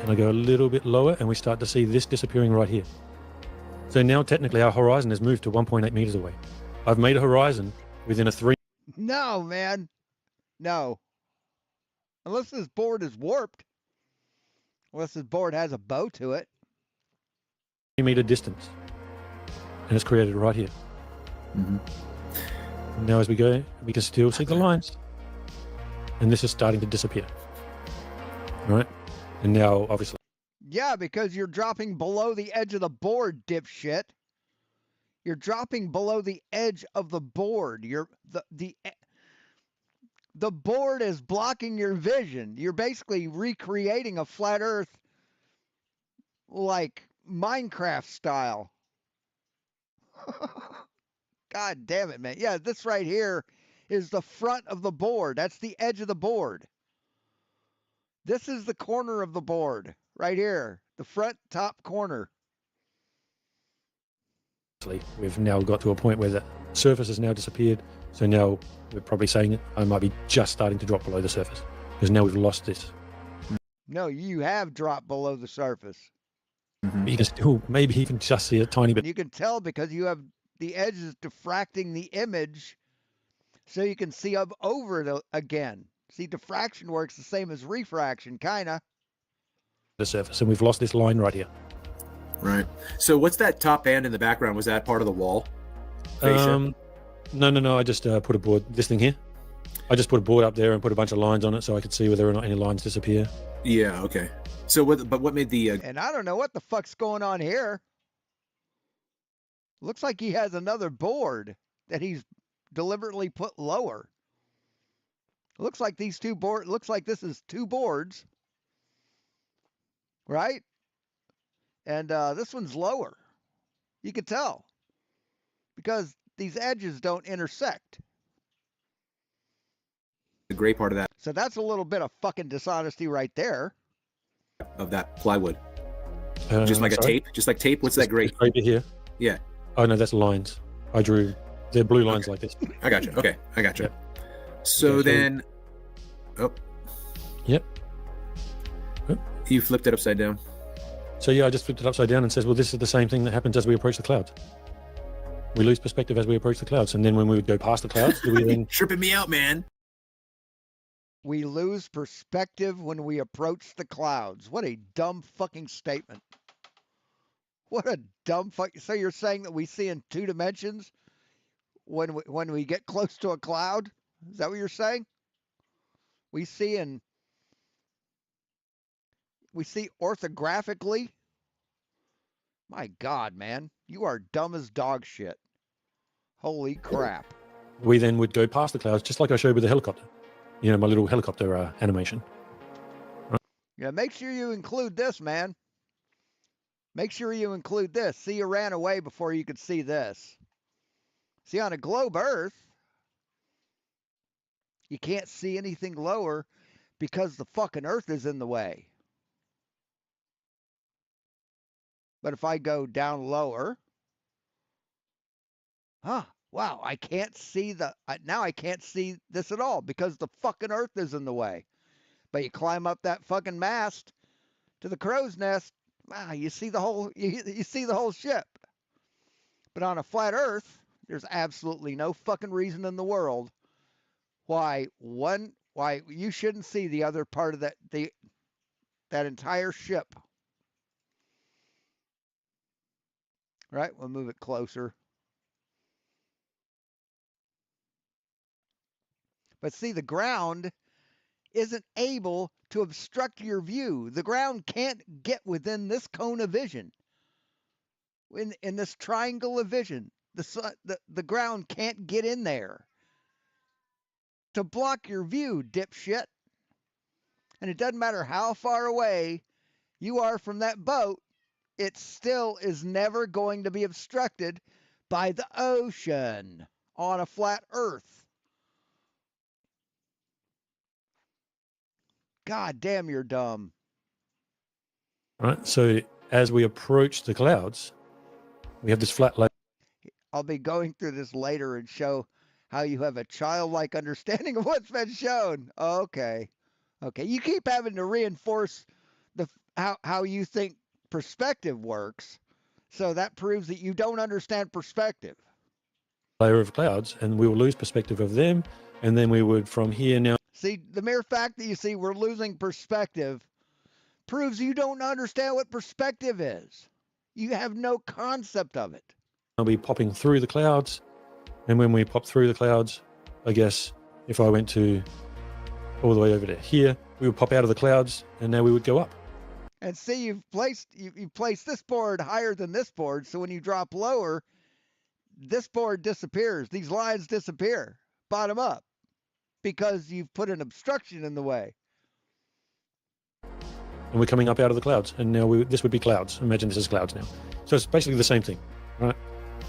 And I go a little bit lower and we start to see this disappearing right here. So now technically our horizon has moved to 1.8 meters away. I've made a horizon within a 3 No, man. No. Unless this board is warped. Unless this board has a bow to it. meter distance. And it's created right here. Now as we go, we can still see the lines. And this is starting to disappear. Right? And now, obviously. Yeah, because you're dropping below the edge of the board, dipshit. You're dropping below the edge of the board. The board is blocking your vision. You're basically recreating a flat Earth like Minecraft style. God damn it, man. Yeah, this right here is the front of the board. That's the edge of the board. This is the corner of the board right here, the front top corner. We've now got to a point where the surface has now disappeared. So now we're probably saying I might be just starting to drop below the surface because now we've lost this. No, you have dropped below the surface. But you can still maybe even just see a tiny bit. You can tell because you have the edges diffracting the image so you can see up over it again. See, diffraction works the same as refraction, kind of. The surface, and we've lost this line right here. Right. So what's that top band in the background? Was that part of the wall? Fascia? No. I just put a board, this thing here. I just put a board up there and put a bunch of lines on it so I could see whether or not any lines disappear. Yeah. Okay. So what made the? And I don't know what the fuck's going on here. Looks like he has another board that he's deliberately put lower. Looks like these two board. Looks like this is two boards, right? And this one's lower. You could tell because these edges don't intersect. The gray part of that So that's a little bit of fucking dishonesty right there. of that plywood, just like sorry? a tape, just like tape. What's that gray? It's right here. Yeah. Oh no, that's lines. I drew. They're blue lines like this. I got you. Okay, I got you. Yep. So Okay, so- then, Yep. you flipped it upside down. So yeah, I just flipped it upside down and says, well, this is the same thing that happens as we approach the clouds. We lose perspective as we approach the clouds, and then when we would go past the clouds, do we then? Tripping me out, man. We lose perspective when we approach the clouds. What a dumb fucking statement. What a dumb fuck. So you're saying that we see in 2 dimensions when we get close to a cloud? Is that what you're saying? We see in we see orthographically. My God, man, you are dumb as dog shit. Holy crap. We then would go past the clouds, just like I showed with the helicopter. You know, my little helicopter animation. Yeah, make sure you include this, man. Make sure you include this. See, you ran away before you could see this. See, on a globe Earth, you can't see anything lower because the fucking Earth is in the way. But if I go down lower, wow, I can't see now I can't see this at all because the fucking Earth is in the way. But you climb up that fucking mast to the crow's nest, wow, you see the whole you see the whole ship. But on a flat Earth, there's absolutely no fucking reason in the world why you shouldn't see the other part of that entire ship. Right? We'll move it closer. But see, the ground isn't able to obstruct your view. The ground can't get within this cone of vision. In this triangle of vision, the ground can't get in there to block your view, dipshit. And it doesn't matter how far away you are from that boat, it still is never going to be obstructed by the ocean on a flat Earth. God damn, you're dumb. Right. So as we approach the clouds, we have this flat layer. I'll be going through this later and show how you have a childlike understanding of what's been shown. Okay. You keep having to reinforce how you think perspective works. So that proves that you don't understand perspective. Layer of clouds, and we will lose perspective of them, and then we would from here now. See, the mere fact that you see we're losing perspective proves you don't understand what perspective is. You have no concept of it. I'll be popping through the clouds, and when we pop through the clouds, I guess if I went to all the way over to here, we would pop out of the clouds, and now we would go up. And see, you've placed this board higher than this board, so when you drop lower, this board disappears. These lines disappear, bottom up, because you've put an obstruction in the way. And we're coming up out of the clouds, and now this would be clouds. Imagine this is clouds now. So it's basically the same thing, right?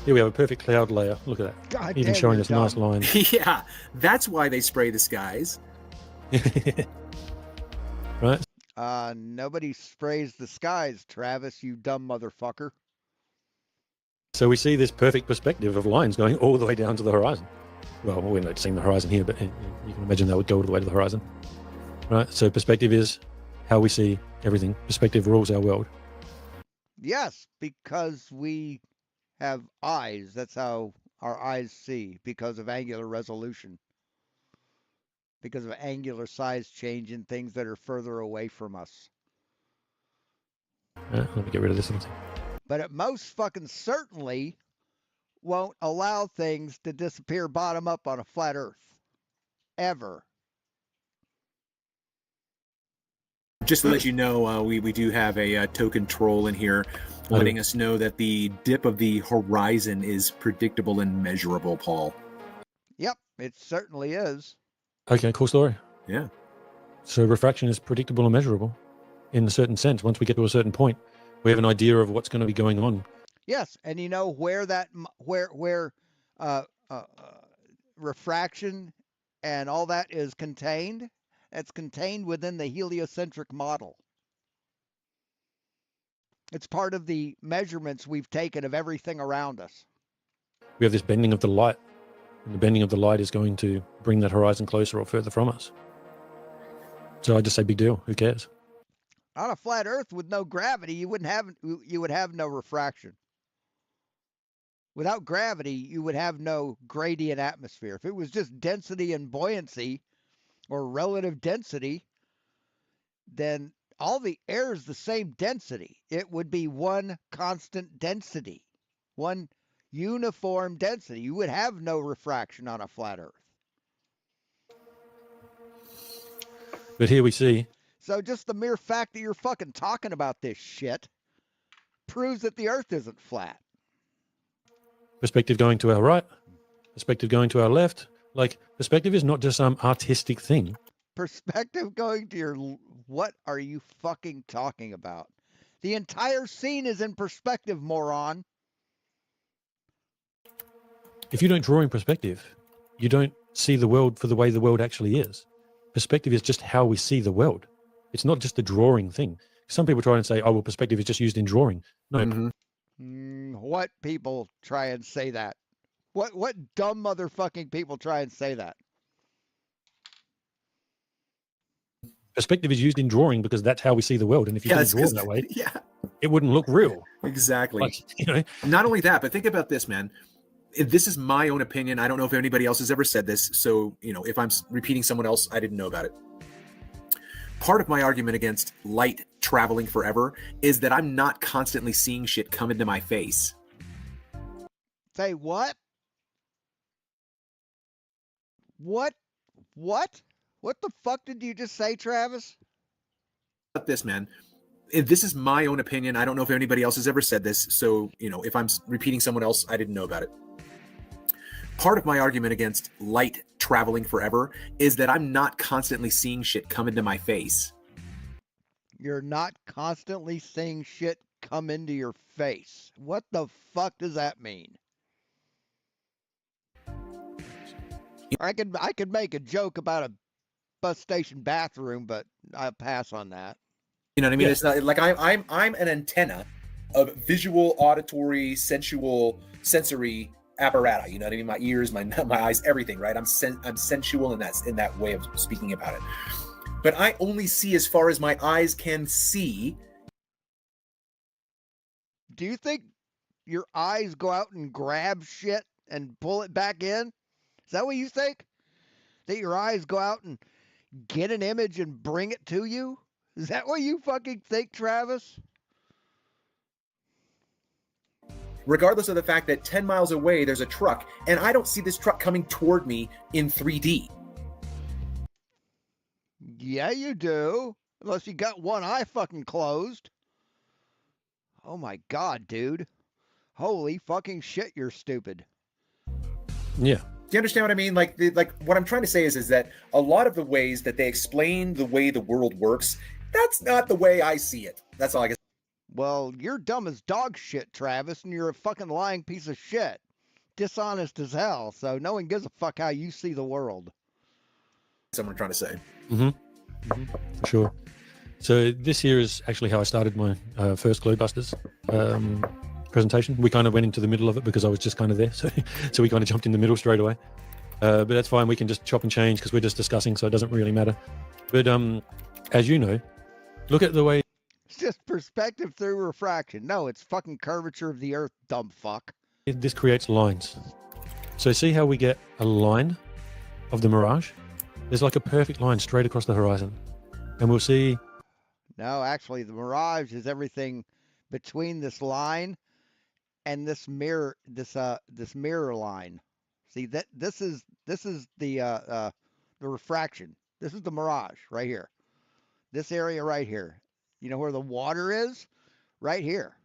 Here we have a perfect cloud layer. Look at that. God Even damn, showing you're us nice dumb. lines. Yeah, that's why they spray the skies. Right? Nobody sprays the skies, Travis, you dumb motherfucker. So we see this perfect perspective of lines going all the way down to the horizon. Well, we're not seeing the horizon here, but you can imagine that would go all the way to the horizon. Right? So perspective is how we see everything. Perspective rules our world. Yes, because we have eyes. That's how our eyes see, because of angular resolution. Because of angular size change in things that are further away from us. Right, let me get rid of this little thing. But it most fucking certainly won't allow things to disappear bottom up on a flat Earth. Ever. Just to let you know, we do have a token troll in here letting us know that the dip of the horizon is predictable and measurable, Paul. Yep, it certainly is. Okay, cool story. Yeah. So refraction is predictable and measurable in a certain sense. Once we get to a certain point, we have an idea of what's going to be going on. Yes, and you know where refraction and all that is contained? It's contained within the heliocentric model. It's part of the measurements we've taken of everything around us. We have this bending of the light, and the bending of the light is going to bring that horizon closer or further from us. So I just say big deal. Who cares? On a flat Earth with no gravity, you would have no refraction. Without gravity, you would have no gradient atmosphere. If it was just density and buoyancy, or relative density, then all the air is the same density. It would be one constant density, one uniform density. You would have no refraction on a flat Earth. But here we see So just the mere fact that you're fucking talking about this shit proves that the Earth isn't flat. Perspective going to our right, perspective going to our left. Like, perspective is not just some artistic thing. Perspective going to your... What are you fucking talking about? The entire scene is in perspective, moron. If you don't draw in perspective, you don't see the world for the way the world actually is. Perspective is just how we see the world. It's not just a drawing thing. Some people try and say, oh, well, perspective is just used in drawing. No. What people try and say that? What dumb motherfucking people try and say that? Perspective is used in drawing because that's how we see the world. And if you didn't draw that way, it wouldn't look real. Exactly. Like, you know, not only that, but think about this, man. This is my own opinion. I don't know if anybody else has ever said this. So, you know, if I'm repeating someone else, I didn't know about it. Part of my argument against light traveling forever is that I'm not constantly seeing shit come into my face. Say what? What? What the fuck did you just say, Travis? About this, man. This is my own opinion. I don't know if anybody else has ever said this. So, you know, if I'm repeating someone else, I didn't know about it. Part of my argument against light traveling forever is that I'm not constantly seeing shit come into my face. You're not constantly seeing shit come into your face. What the fuck does that mean? I could make a joke about a bus station bathroom, but I'll pass on that. You know what I mean? Yeah. It's not like I'm an antenna of visual, auditory, sensual, sensory apparatus. You know what I mean? My ears, my eyes, everything, right? I'm sensual in that way of speaking about it. But I only see as far as my eyes can see. Do you think your eyes go out and grab shit and pull it back in? Is that what you think? That your eyes go out and get an image and bring it to you? Is that what you fucking think, Travis? Regardless of the fact that 10 miles away, there's a truck, and I don't see this truck coming toward me in 3D. Yeah, you do. Unless you got one eye fucking closed. Oh my God, dude. Holy fucking shit, you're stupid. Yeah. Do you understand what I mean? Like what I'm trying to say is that a lot of the ways that they explain the way the world works, that's not the way I see it. That's all I can say. Well, you're dumb as dog shit, Travis, and you're a fucking lying piece of shit. Dishonest as hell, so no one gives a fuck how you see the world. That's what I'm trying to say. For sure. So this here is actually how I started my first Glowbusters presentation. We kind of went into the middle of it because I was just kind of there. So we kind of jumped in the middle straight away. But that's fine. We can just chop and change because we're just discussing, so it doesn't really matter. But as you know, look at the way... It's just perspective through refraction. No, it's fucking curvature of the Earth, dumb fuck. This creates lines. So see how we get a line of the mirage? There's like a perfect line straight across the horizon. And we'll see... No, actually, the mirage is everything between this line and this mirror, this mirror line. See, that this is the refraction. This is the mirage right here. This area right here. You know where the water is? Right here.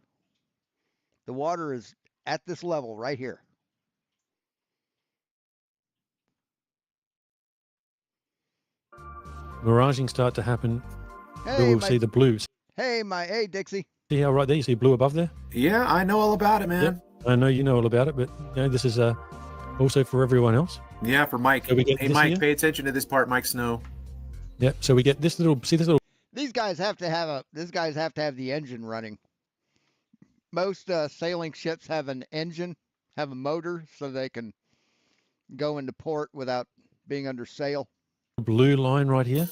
The water is at this level right here. Miraging start to happen. Hey, we'll see the blues. Hey, Dixie. See how right there you see blue above there? Yeah, I know all about it, man. Yep. I know you know all about it, but you know, this is also for everyone else. Yeah, for Mike. So hey, Mike, pay attention to this part, Mike Snow. Yeah, so we get this little, see this little... These guys have to have the engine running. Most sailing ships have an engine, have a motor, so they can go into port without being under sail. Blue line right here.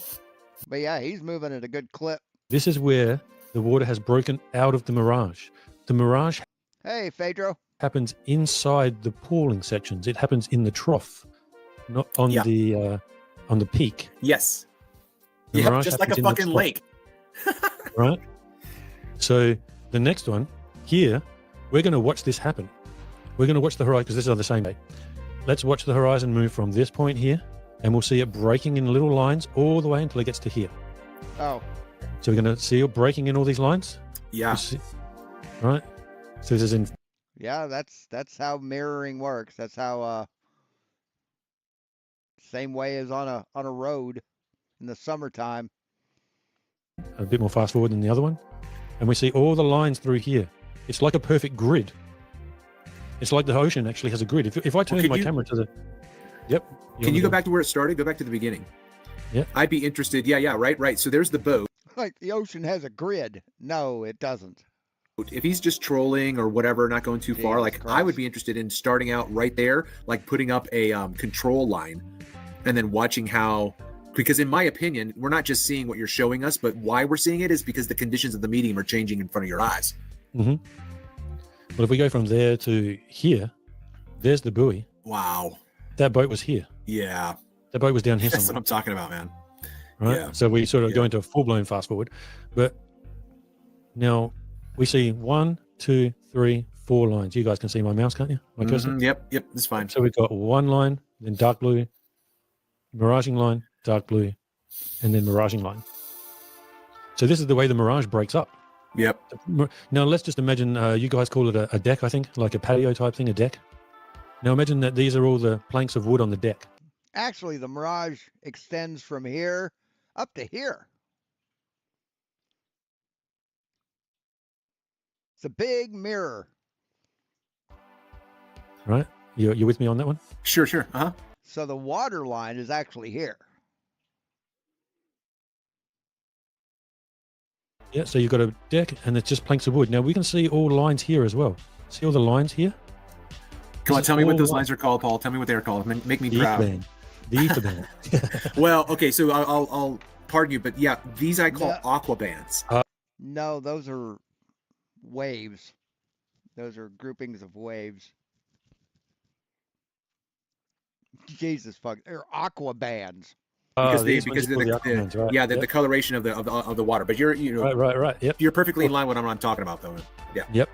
But yeah, he's moving at a good clip. This is where the water has broken out of the mirage. The mirage... Hey, Phaedro. Happens inside the pooling sections. It happens in the trough, not on the peak. Yes. The yeah, just like a fucking lake. Right? So the next one here, we're going to watch this happen. We're going to watch the horizon because this is on the same day. Let's watch the horizon move from this point here, and we'll see it breaking in little lines all the way until it gets to here. Oh, So we're going to see you're breaking in all these lines. Yeah. You see- right. So this is in. yeah. That's how mirroring works. That's how same way as on a road in the summertime. A bit more fast forward than the other one, and we see all the lines through here. It's like a perfect grid. It's like the ocean actually has a grid. If I turn could my you- camera to the, yep. Can you go back to where it started? Go back to the beginning. Yeah. I'd be interested. Yeah, right. So there's the boat. Like the ocean has a grid. No, it doesn't. If he's just trolling or whatever, not going too far, Jesus like I would Christ. be interested in starting out right there, like putting up a control line, and then watching how. Because in my opinion, we're not just seeing what you're showing us, but why we're seeing it is because the conditions of the medium are changing in front of your eyes. Well, if we go from there to here, there's the buoy. Wow. That boat was here. Yeah. That boat was down here That's what somewhere. I'm talking about, man. Right. Yeah. So we sort of Yeah. go into a full blown fast forward, but now we see 1, 2, 3, 4 lines. You guys can see my mouse, can't you? My cursor. Mhm, Yep. That's fine. So we've got one line, then dark blue, miraging line, dark blue, and then miraging line. So this is the way the mirage breaks up. Yep. Now let's just imagine you guys call it a deck, I think, like a patio type thing, a deck. Now imagine that these are all the planks of wood on the deck. Actually, the mirage extends from here up to here. It's a big mirror. Right? You with me on that one? Sure. Uh-huh. So the water line is actually here. Yeah, so you've got a deck and it's just planks of wood. Now we can see all lines here as well. See all the lines here? Come on, This tell is me what all those one- lines are called, Paul. Tell me what they're called. Make me The ether proud. band. The ether band. Well, okay, so I'll pardon you, but yeah, these I call Yeah. aqua bands. No, those are waves. Those are groupings of waves. Jesus fuck. They're aqua bands. Because these ones because you call the aquaman's, right? yeah, the Yep. coloration of the water. But you're Right. Yep. you're perfectly in line with what I'm talking about though. Yeah. Yep.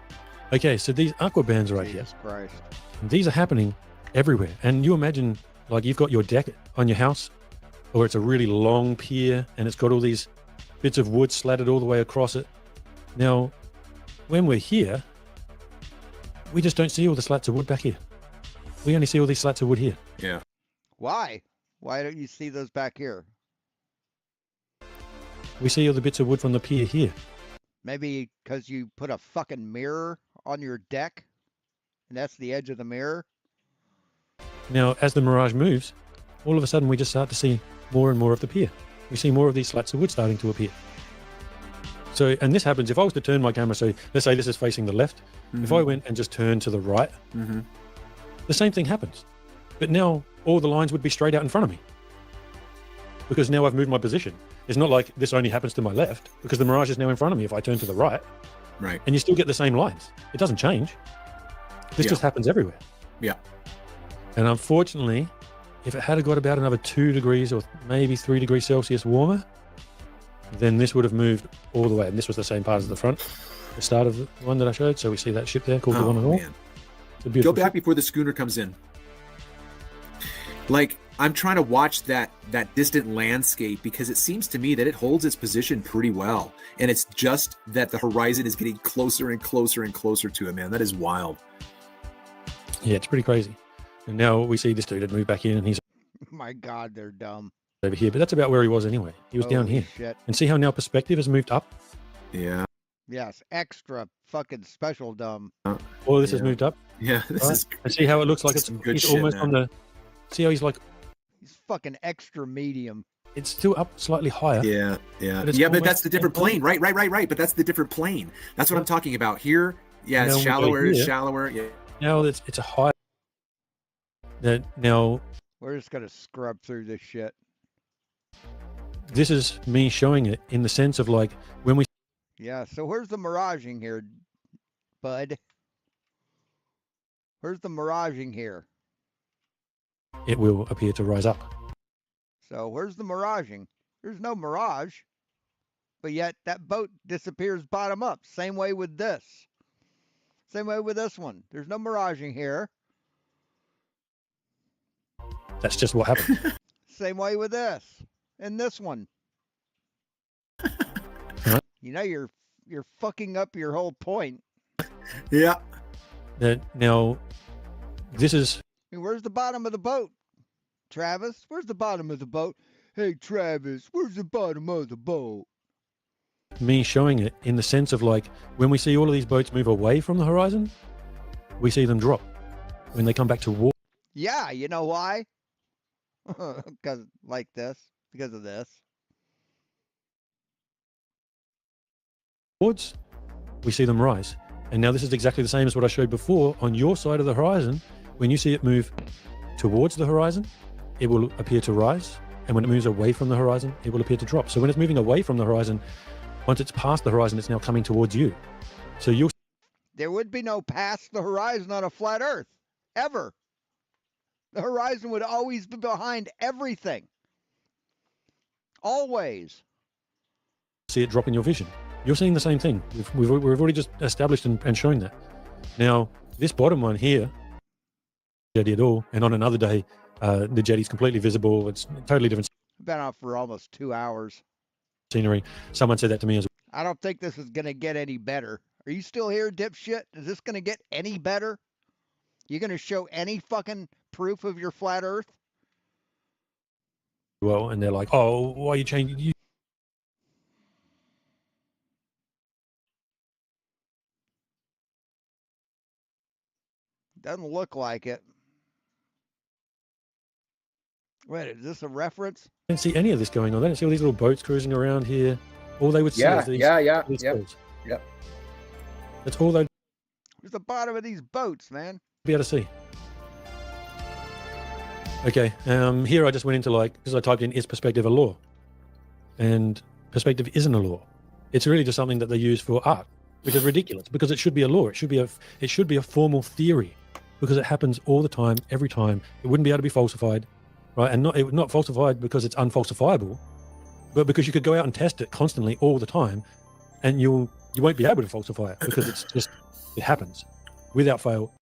Okay, so these aqua bands right here. Jesus Christ. These are happening everywhere. And you imagine, like, you've got your deck on your house, or it's a really long pier and it's got all these bits of wood slatted all the way across it. Now, when we're here, we just don't see all the slats of wood back here. We only see all these slats of wood here. Yeah. Why? Why don't you see those back here? We see all the bits of wood from the pier here. Maybe because you put a fucking mirror on your deck, and that's the edge of the mirror. Now, as the mirage moves, all of a sudden we just start to see more and more of the pier. We see more of these slats of wood starting to appear. So, and this happens if I was to turn my camera, so let's say this is facing the left. If I went and just turned to the right, the same thing happens. But now all the lines would be straight out in front of me. Because now I've moved my position. It's not like this only happens to my left, because the mirage is now in front of me if I turn to the right. Right. And you still get the same lines. It doesn't change. This Yeah. just happens everywhere. Yeah. And unfortunately, if it had got about another 2 degrees or maybe 3 degrees Celsius warmer, then this would have moved all the way. And this was the same part as the front, the start of the one that I showed. So we see that ship there called the Oh, One and All. man. It's a Go beautiful back ship. before the schooner comes in. Like I'm trying to watch that distant landscape because it seems to me that it holds its position pretty well, and it's just that the horizon is getting closer and closer and closer to it. Man, that is wild. Yeah, it's pretty crazy. And now we see this dude had moved back in and he's My God, they're dumb. over here. But that's about where he was anyway. He was down Holy here. Shit. And see how now perspective has moved up? Yeah, Yes, extra fucking special dumb. All this has Yeah. moved up. yeah. This Right. is And see how it looks like This it's is some good he's shit, almost man. on the. See how he's like He's fucking extra medium. it's still up slightly higher. yeah. But it's But almost that's the different the same plane, right. But that's the different plane. That's what I'm talking about here. Yeah, And it's then we go shallower, here. shallower. Yeah. Now it's a high. That now We're just gonna scrub through this shit. this is me showing it in the sense of like when we Yeah, so where's the miraging here, bud? Where's the miraging here? it will appear to rise up. So where's the miraging? There's no mirage. But yet that boat disappears bottom up. Same way with this. Same way with this one. There's no miraging here. That's just what happened. Same way with this. And this one. You know you're fucking up your whole point. Yeah. Now, this is I mean, where's the bottom of the boat, Travis? Where's the bottom of the boat? Hey, Travis, where's the bottom of the boat? me showing it in the sense of like when we see all of these boats move away from the horizon, we see them drop. When they come back to Yeah, you know why? Because like this. Because of this. towards, we see them rise. And now this is exactly the same as what I showed before. On your side of the horizon, when you see it move towards the horizon, it will appear to rise. And when it moves away from the horizon, it will appear to drop. So when it's moving away from the horizon, once it's past the horizon, it's now coming towards you. So you'll There would be no past the horizon on a flat Earth. Ever. The horizon would always be behind everything. Always. see it drop in your vision. You're seeing the same thing. We've already just established and shown that. Now, this bottom one here, jetty at all, and on another day, the jetty's completely visible. It's totally different Been out for almost 2 hours. scenery. Someone said that to me as I don't think this is going to get any better. Are you still here, dipshit? Is this going to get any better? You going to show any fucking proof of your flat Earth? well. And they're like, oh, why are you changing? You Doesn't look like it. Wait, is this a reference? don't see any of this going on. They don't see all these little boats cruising around here. All they would see Yeah. is these, Yeah. these Yep. boats. Yep. That's all they'd Where's the bottom of these boats, man? be able to see. Okay, here I just went into like, because I typed in, is perspective a law? And perspective isn't a law. It's really just something that they use for art, which is ridiculous because it should be a law. It should be a formal theory because it happens all the time, every time. It wouldn't be able to be falsified, right? And not falsified because it's unfalsifiable, but because you could go out and test it constantly all the time and you won't be able to falsify it because it happens without fail.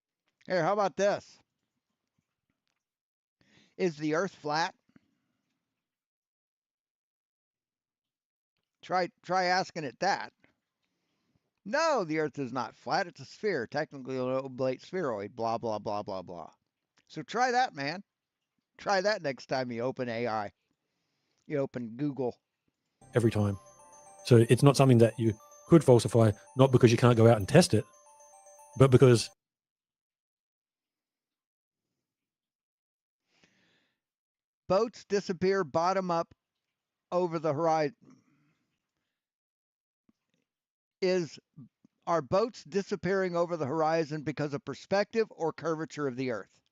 Here, how about this? Is the Earth flat? Try asking it that. No, the Earth is not flat. It's a sphere, technically an oblate spheroid. Blah blah blah blah blah. So try that, man. Try that next time you open AI. You open Google. Every time. So it's not something that you could falsify, not because you can't go out and test it, but because Boats disappear bottom up over the horizon. Are boats disappearing over the horizon because of perspective or curvature of the Earth?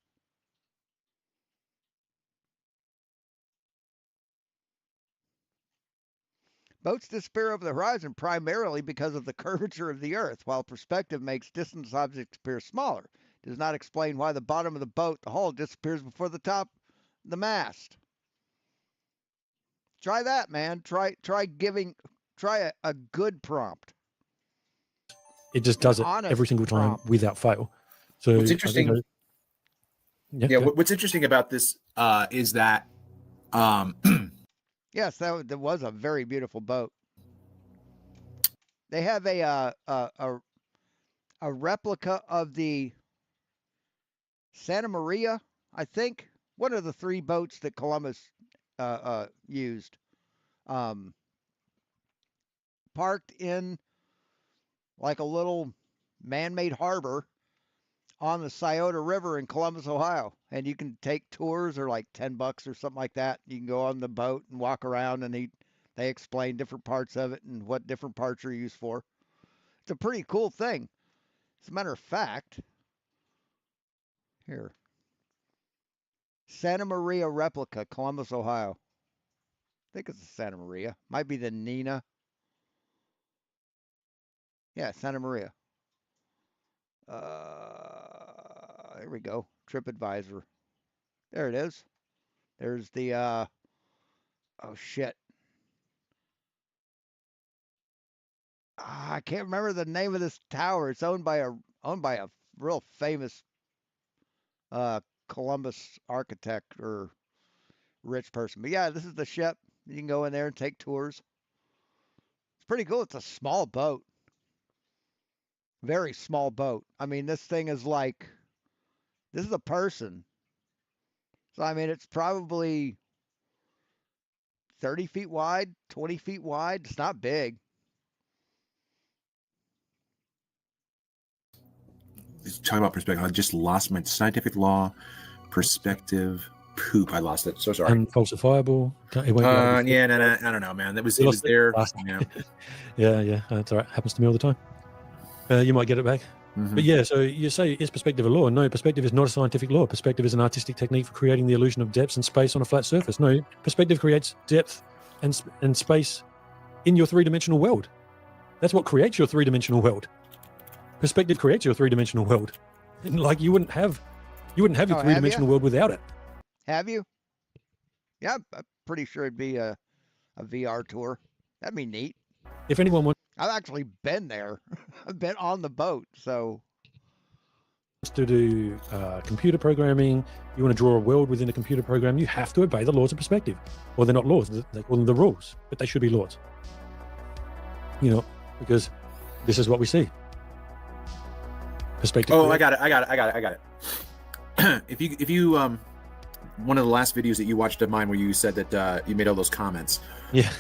Boats disappear over the horizon primarily because of the curvature of the Earth, while perspective makes distant objects appear smaller. It does not explain why the bottom of the boat, the hull, disappears before the top, the mast. Try that, man. Try a good prompt. it just does it Honest every single time prompt. without fail. So What's I interesting- think Yeah. What's interesting about this is that Yes, that was a very beautiful boat. They have a replica of the Santa Maria, I think. One of the 3 boats that Columbus used, parked in like a little man-made harbor on the Scioto River in Columbus, Ohio. And you can take tours, or like $10 or something like that. You can go on the boat and walk around, and they explain different parts of it and what different parts are used for. It's a pretty cool thing. As a matter of fact, here, Santa Maria replica, Columbus, Ohio. I think it's the Santa Maria. Might be the Nina. Yeah, Santa Maria. There we go. TripAdvisor. There it is. There's the oh shit. I can't remember the name of this tower. It's owned by a real famous Columbus architect or rich person. But yeah, this is the ship. You can go in there and take tours. It's pretty cool. It's a small boat. Very small boat. I mean, this thing is like, this is a person. So, I mean, it's probably 30 feet wide, 20 feet wide. It's not big. Talking about perspective, I just lost my scientific law, perspective, poop. I lost it. So sorry. Unfalsifiable. It won't be able to- Yeah, no, I don't know, man. It was You lost it there. last Yeah. yeah, that's all right. Happens to me all the time. You might get it back. Mhm. But yeah, so you say, is perspective a law? No, perspective is not a scientific law. Perspective is an artistic technique for creating the illusion of depth and space on a flat surface. No, perspective creates depth and space in your three-dimensional world. That's what creates your three-dimensional world. Perspective creates your three-dimensional world. And like you wouldn't have your Oh, have ya? three-dimensional world without it. Have you? Yeah, I'm pretty sure it'd be a VR tour. That'd be neat. If anyone wants I've actually been there. I've been on the boat, so to do computer programming, you want to draw a world within a computer program, you have to obey the laws of perspective. Well, they're not laws, they call them the rules, but they should be laws. You know, because this is what we see. Perspective. Oh, I got it. If you one of the last videos that you watched of mine where you said that you made all those comments. Yeah.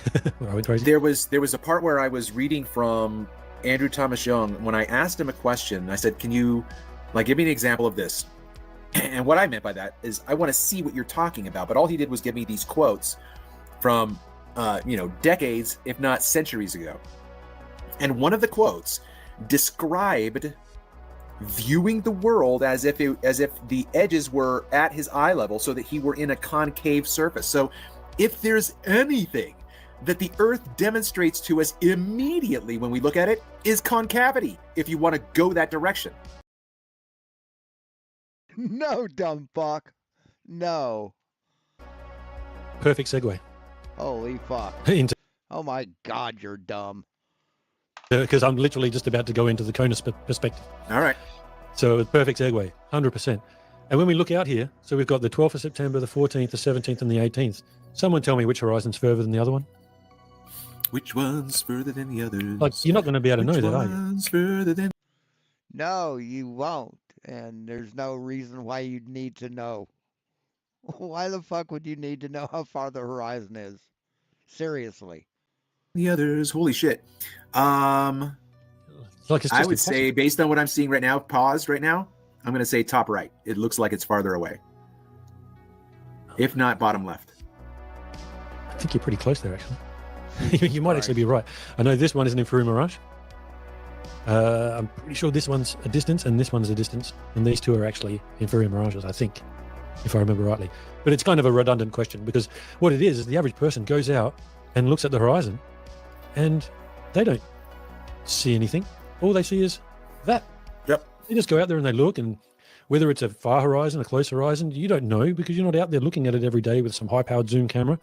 I went crazy. There was a part where I was reading from Andrew Thomas Young when I asked him a question. I said, "Can you give me an example of this?" And what I meant by that is I want to see what you're talking about. But all he did was give me these quotes from decades, if not centuries ago. And one of the quotes described viewing the world as if the edges were at his eye level, so that he were in a concave surface. So if there's anything that the earth demonstrates to us immediately when we look at it, is concavity, if you want to go that direction. no, dumb fuck. No. Perfect segue Holy fuck. into Oh my God, you're dumb. because I'm literally just about to go into the Kona perspective. All right. So a perfect segue, 100%. And when we look out here, so we've got the 12th of September, the 14th, the 17th, and the 18th. Someone tell me which horizon's further than the other one. Which one's further than the others? Like, you're not going to be able to know Which that, are you? one's further than... No, you won't. And there's no reason why you'd need to know. Why the fuck would you need to know how far the horizon is? Seriously. the others? Holy shit. It's like it's I just would say, impossible. based on what I'm seeing right now, paused right now, I'm going to say top right. It looks like it's farther away. If not, bottom left. I think you're pretty close there, actually. You might actually be right. I know this one is an infrared mirage. I'm pretty sure this one's a distance and this one's a distance. And these two are actually infrared mirages, I think, if I remember rightly. But it's kind of a redundant question, because what it is the average person goes out and looks at the horizon and they don't see anything. All they see is that. Yep. They just go out there and they look, and whether it's a far horizon, a close horizon, you don't know, because you're not out there looking at it every day with some high-powered zoom camera.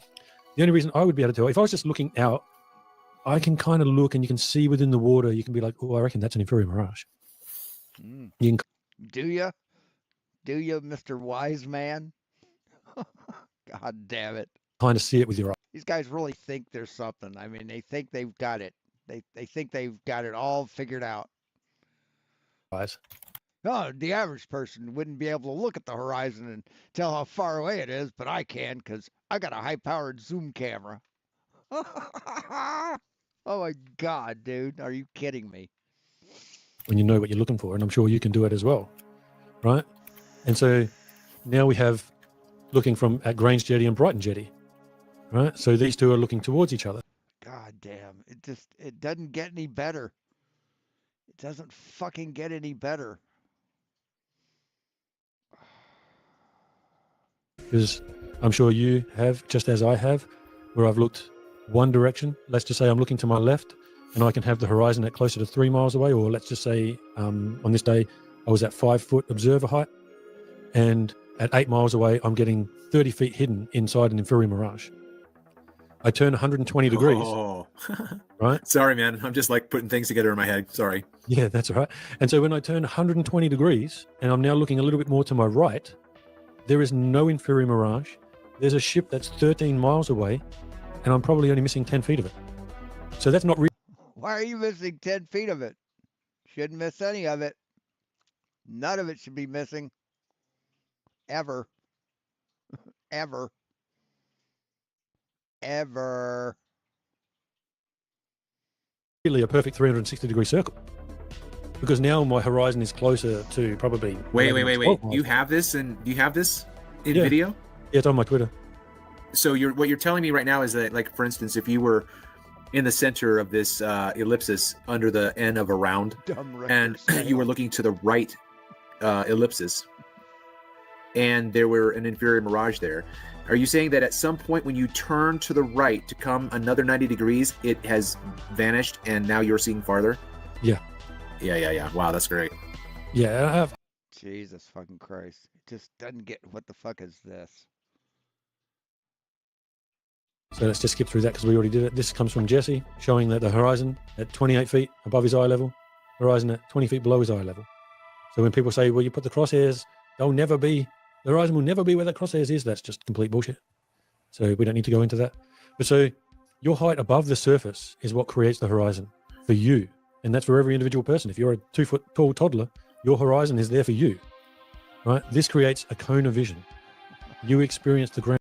The only reason I would be able to tell, if I was just looking out, I can kind of look and you can see within the water. You can be like, oh, I reckon that's an infrared mirage. Mm. You can Do you? Do you, Mr. Wise Man? God damn it. kind of see it with your These guys really think there's something. I mean, they think they've got it. They think they've got it all figured out. eyes. No, the average person wouldn't be able to look at the horizon and tell how far away it is, but I can, because I got a high-powered zoom camera. Oh my God, dude. Are you kidding me? When you know what you're looking for, and I'm sure you can do it as well, right? And so now we have looking from at Grange Jetty and Brighton Jetty, right? So these two are looking towards each other. God damn. It doesn't get any better. It doesn't fucking get any better. Because I'm sure you have, just as I have, where I've looked one direction. Let's just say I'm looking to my left, and I can have the horizon at closer to 3 miles away, or let's just say on this day I was at 5 foot observer height, and at 8 miles away I'm getting 30 feet hidden inside an infrared mirage. I turn 120 degrees, Oh. right? Sorry, man. I'm just like putting things together in my head. Sorry. Yeah, that's right. And so when I turn 120 degrees and I'm now looking a little bit more to my right, there is no infrared mirage. There's a ship that's 13 miles away, and I'm probably only missing 10 feet of it. So that's not real. Why are you missing 10 feet of it? Shouldn't miss any of it. None of it should be missing. Ever. Ever. Ever. Really a perfect 360-degree circle. Because now my horizon is closer to probably... Wait. 12 miles. You have this in Yeah. video? Yeah, it's on my Twitter. So what you're telling me right now is that, like, for instance, if you were in the center of this ellipsis under the N of a round, and you were looking to the right ellipsis, and there were an inferior mirage there, are you saying that at some point when you turn to the right to come another 90 degrees, it has vanished and now you're seeing farther? Yeah. Yeah. Wow, that's great. Yeah, I have. Jesus fucking Christ. It just doesn't get what the fuck is this? So let's just skip through that because we already did it. This comes from Jesse, showing that the horizon at 28 feet above his eye level, horizon at 20 feet below his eye level. So when people say, well, you put the crosshairs, the horizon will never be where that crosshairs is, that's just complete bullshit. So we don't need to go into that. But so your height above the surface is what creates the horizon for you. And that's for every individual person. If you're a 2-foot tall toddler, your horizon is there for you, right? This creates a cone of vision. You experience the ground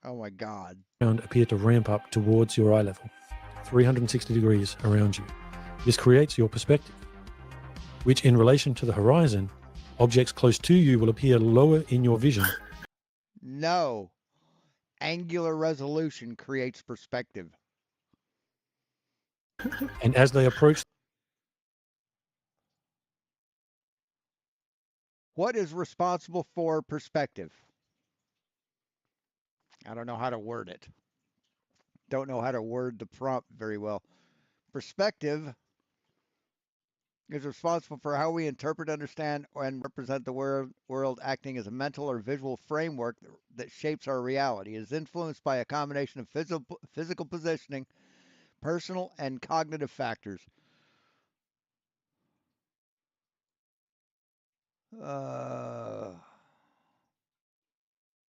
Oh my God. appear to ramp up towards your eye level, 360 degrees around you. This creates your perspective, which in relation to the horizon, objects close to you will appear lower in your vision. No. Angular resolution creates perspective. And as they approach, What is responsible for perspective? I don't know how to word it. Don't know how to word the prompt very well. Perspective is responsible for how we interpret, understand, and represent the world, acting as a mental or visual framework that shapes our reality. It is influenced by a combination of physical positioning, personal, and cognitive factors.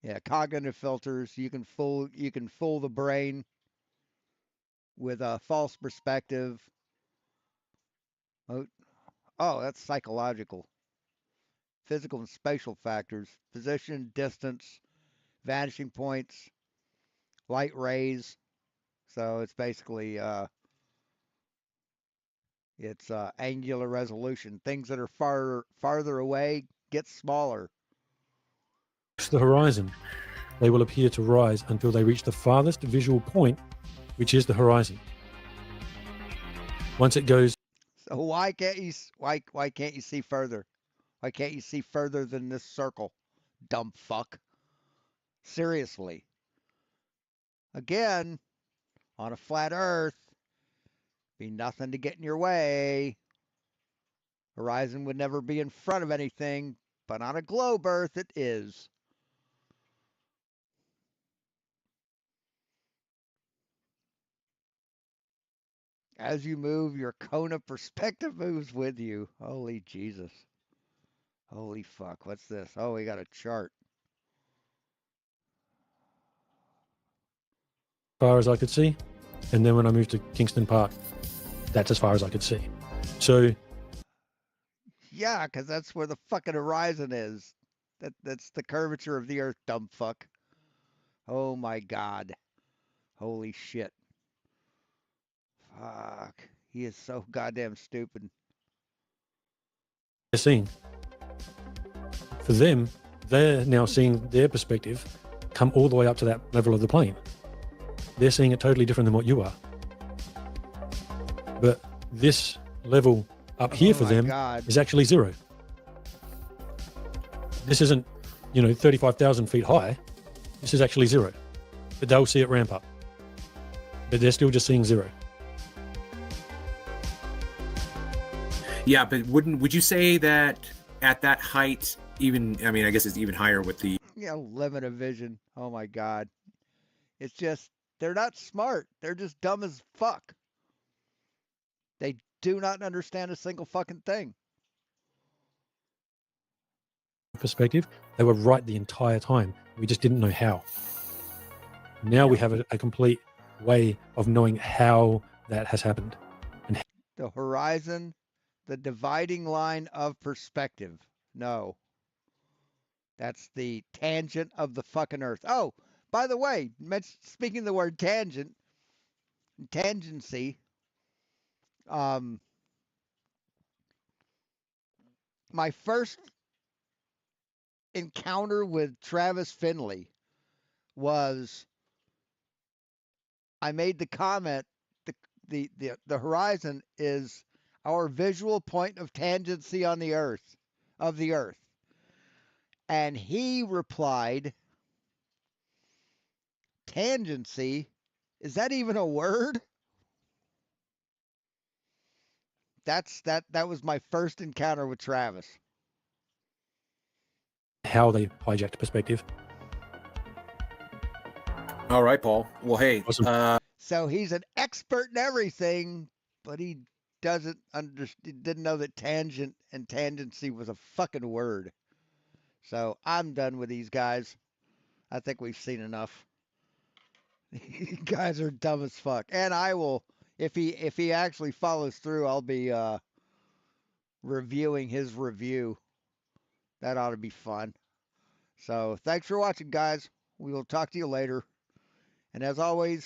Yeah, cognitive filters. You can fool the brain with a false perspective. Oh, that's psychological. Physical and spatial factors. Position, distance, vanishing points, light rays. So it's basically it's angular resolution. Things that are farther away get smaller. the horizon, they will appear to rise until they reach the farthest visual point, which is the horizon. Once it goes, So why can't you see further? Why can't you see further than this circle? Dumb fuck. Seriously. Again, on a flat earth, be nothing to get in your way. Horizon would never be in front of anything, but on a globe earth it is. As you move, your cone of perspective moves with you. Holy Jesus. Holy fuck. What's this? Oh, we got a chart. far as I could see. And then when I moved to Kingston Park, that's as far as I could see. So Yeah, because that's where the fucking horizon is. That's the curvature of the earth, dumb fuck. Oh my God. Holy shit. Fuck. He is so goddamn stupid. they're seeing. For them, they're now seeing their perspective come all the way up to that level of the plane. They're seeing it totally different than what you are. But this level up here for my them God. is actually zero. This isn't, 35,000 feet high. This is actually zero. But they'll see it ramp up. But they're still just seeing zero. Yeah, but would you say that at that height, I guess it's even higher with the... Yeah, limit of vision. Oh my God. It's just, they're not smart. They're just dumb as fuck. They do not understand a single fucking thing. Perspective, they were right the entire time. We just didn't know how. Now we have a complete way of knowing how that has happened. The horizon, the dividing line of perspective. No. That's the tangent of the fucking Earth. Oh, by the way, speaking of the word tangent, tangency, my first encounter with Travis Finley was I made the comment the horizon is our visual point of tangency on the earth of the earth. And he replied, tangency, is that even a word? That was my first encounter with Travis. How they hijacked perspective. All right, Paul. Well, hey, Awesome. So he's an expert in everything, but he didn't know that tangent and tangency was a fucking word. So I'm done with these guys. I think we've seen enough. You guys are dumb as fuck. And I will, if he actually follows through, I'll be reviewing his review. That ought to be fun. So thanks for watching, guys. We will talk to you later. And as always,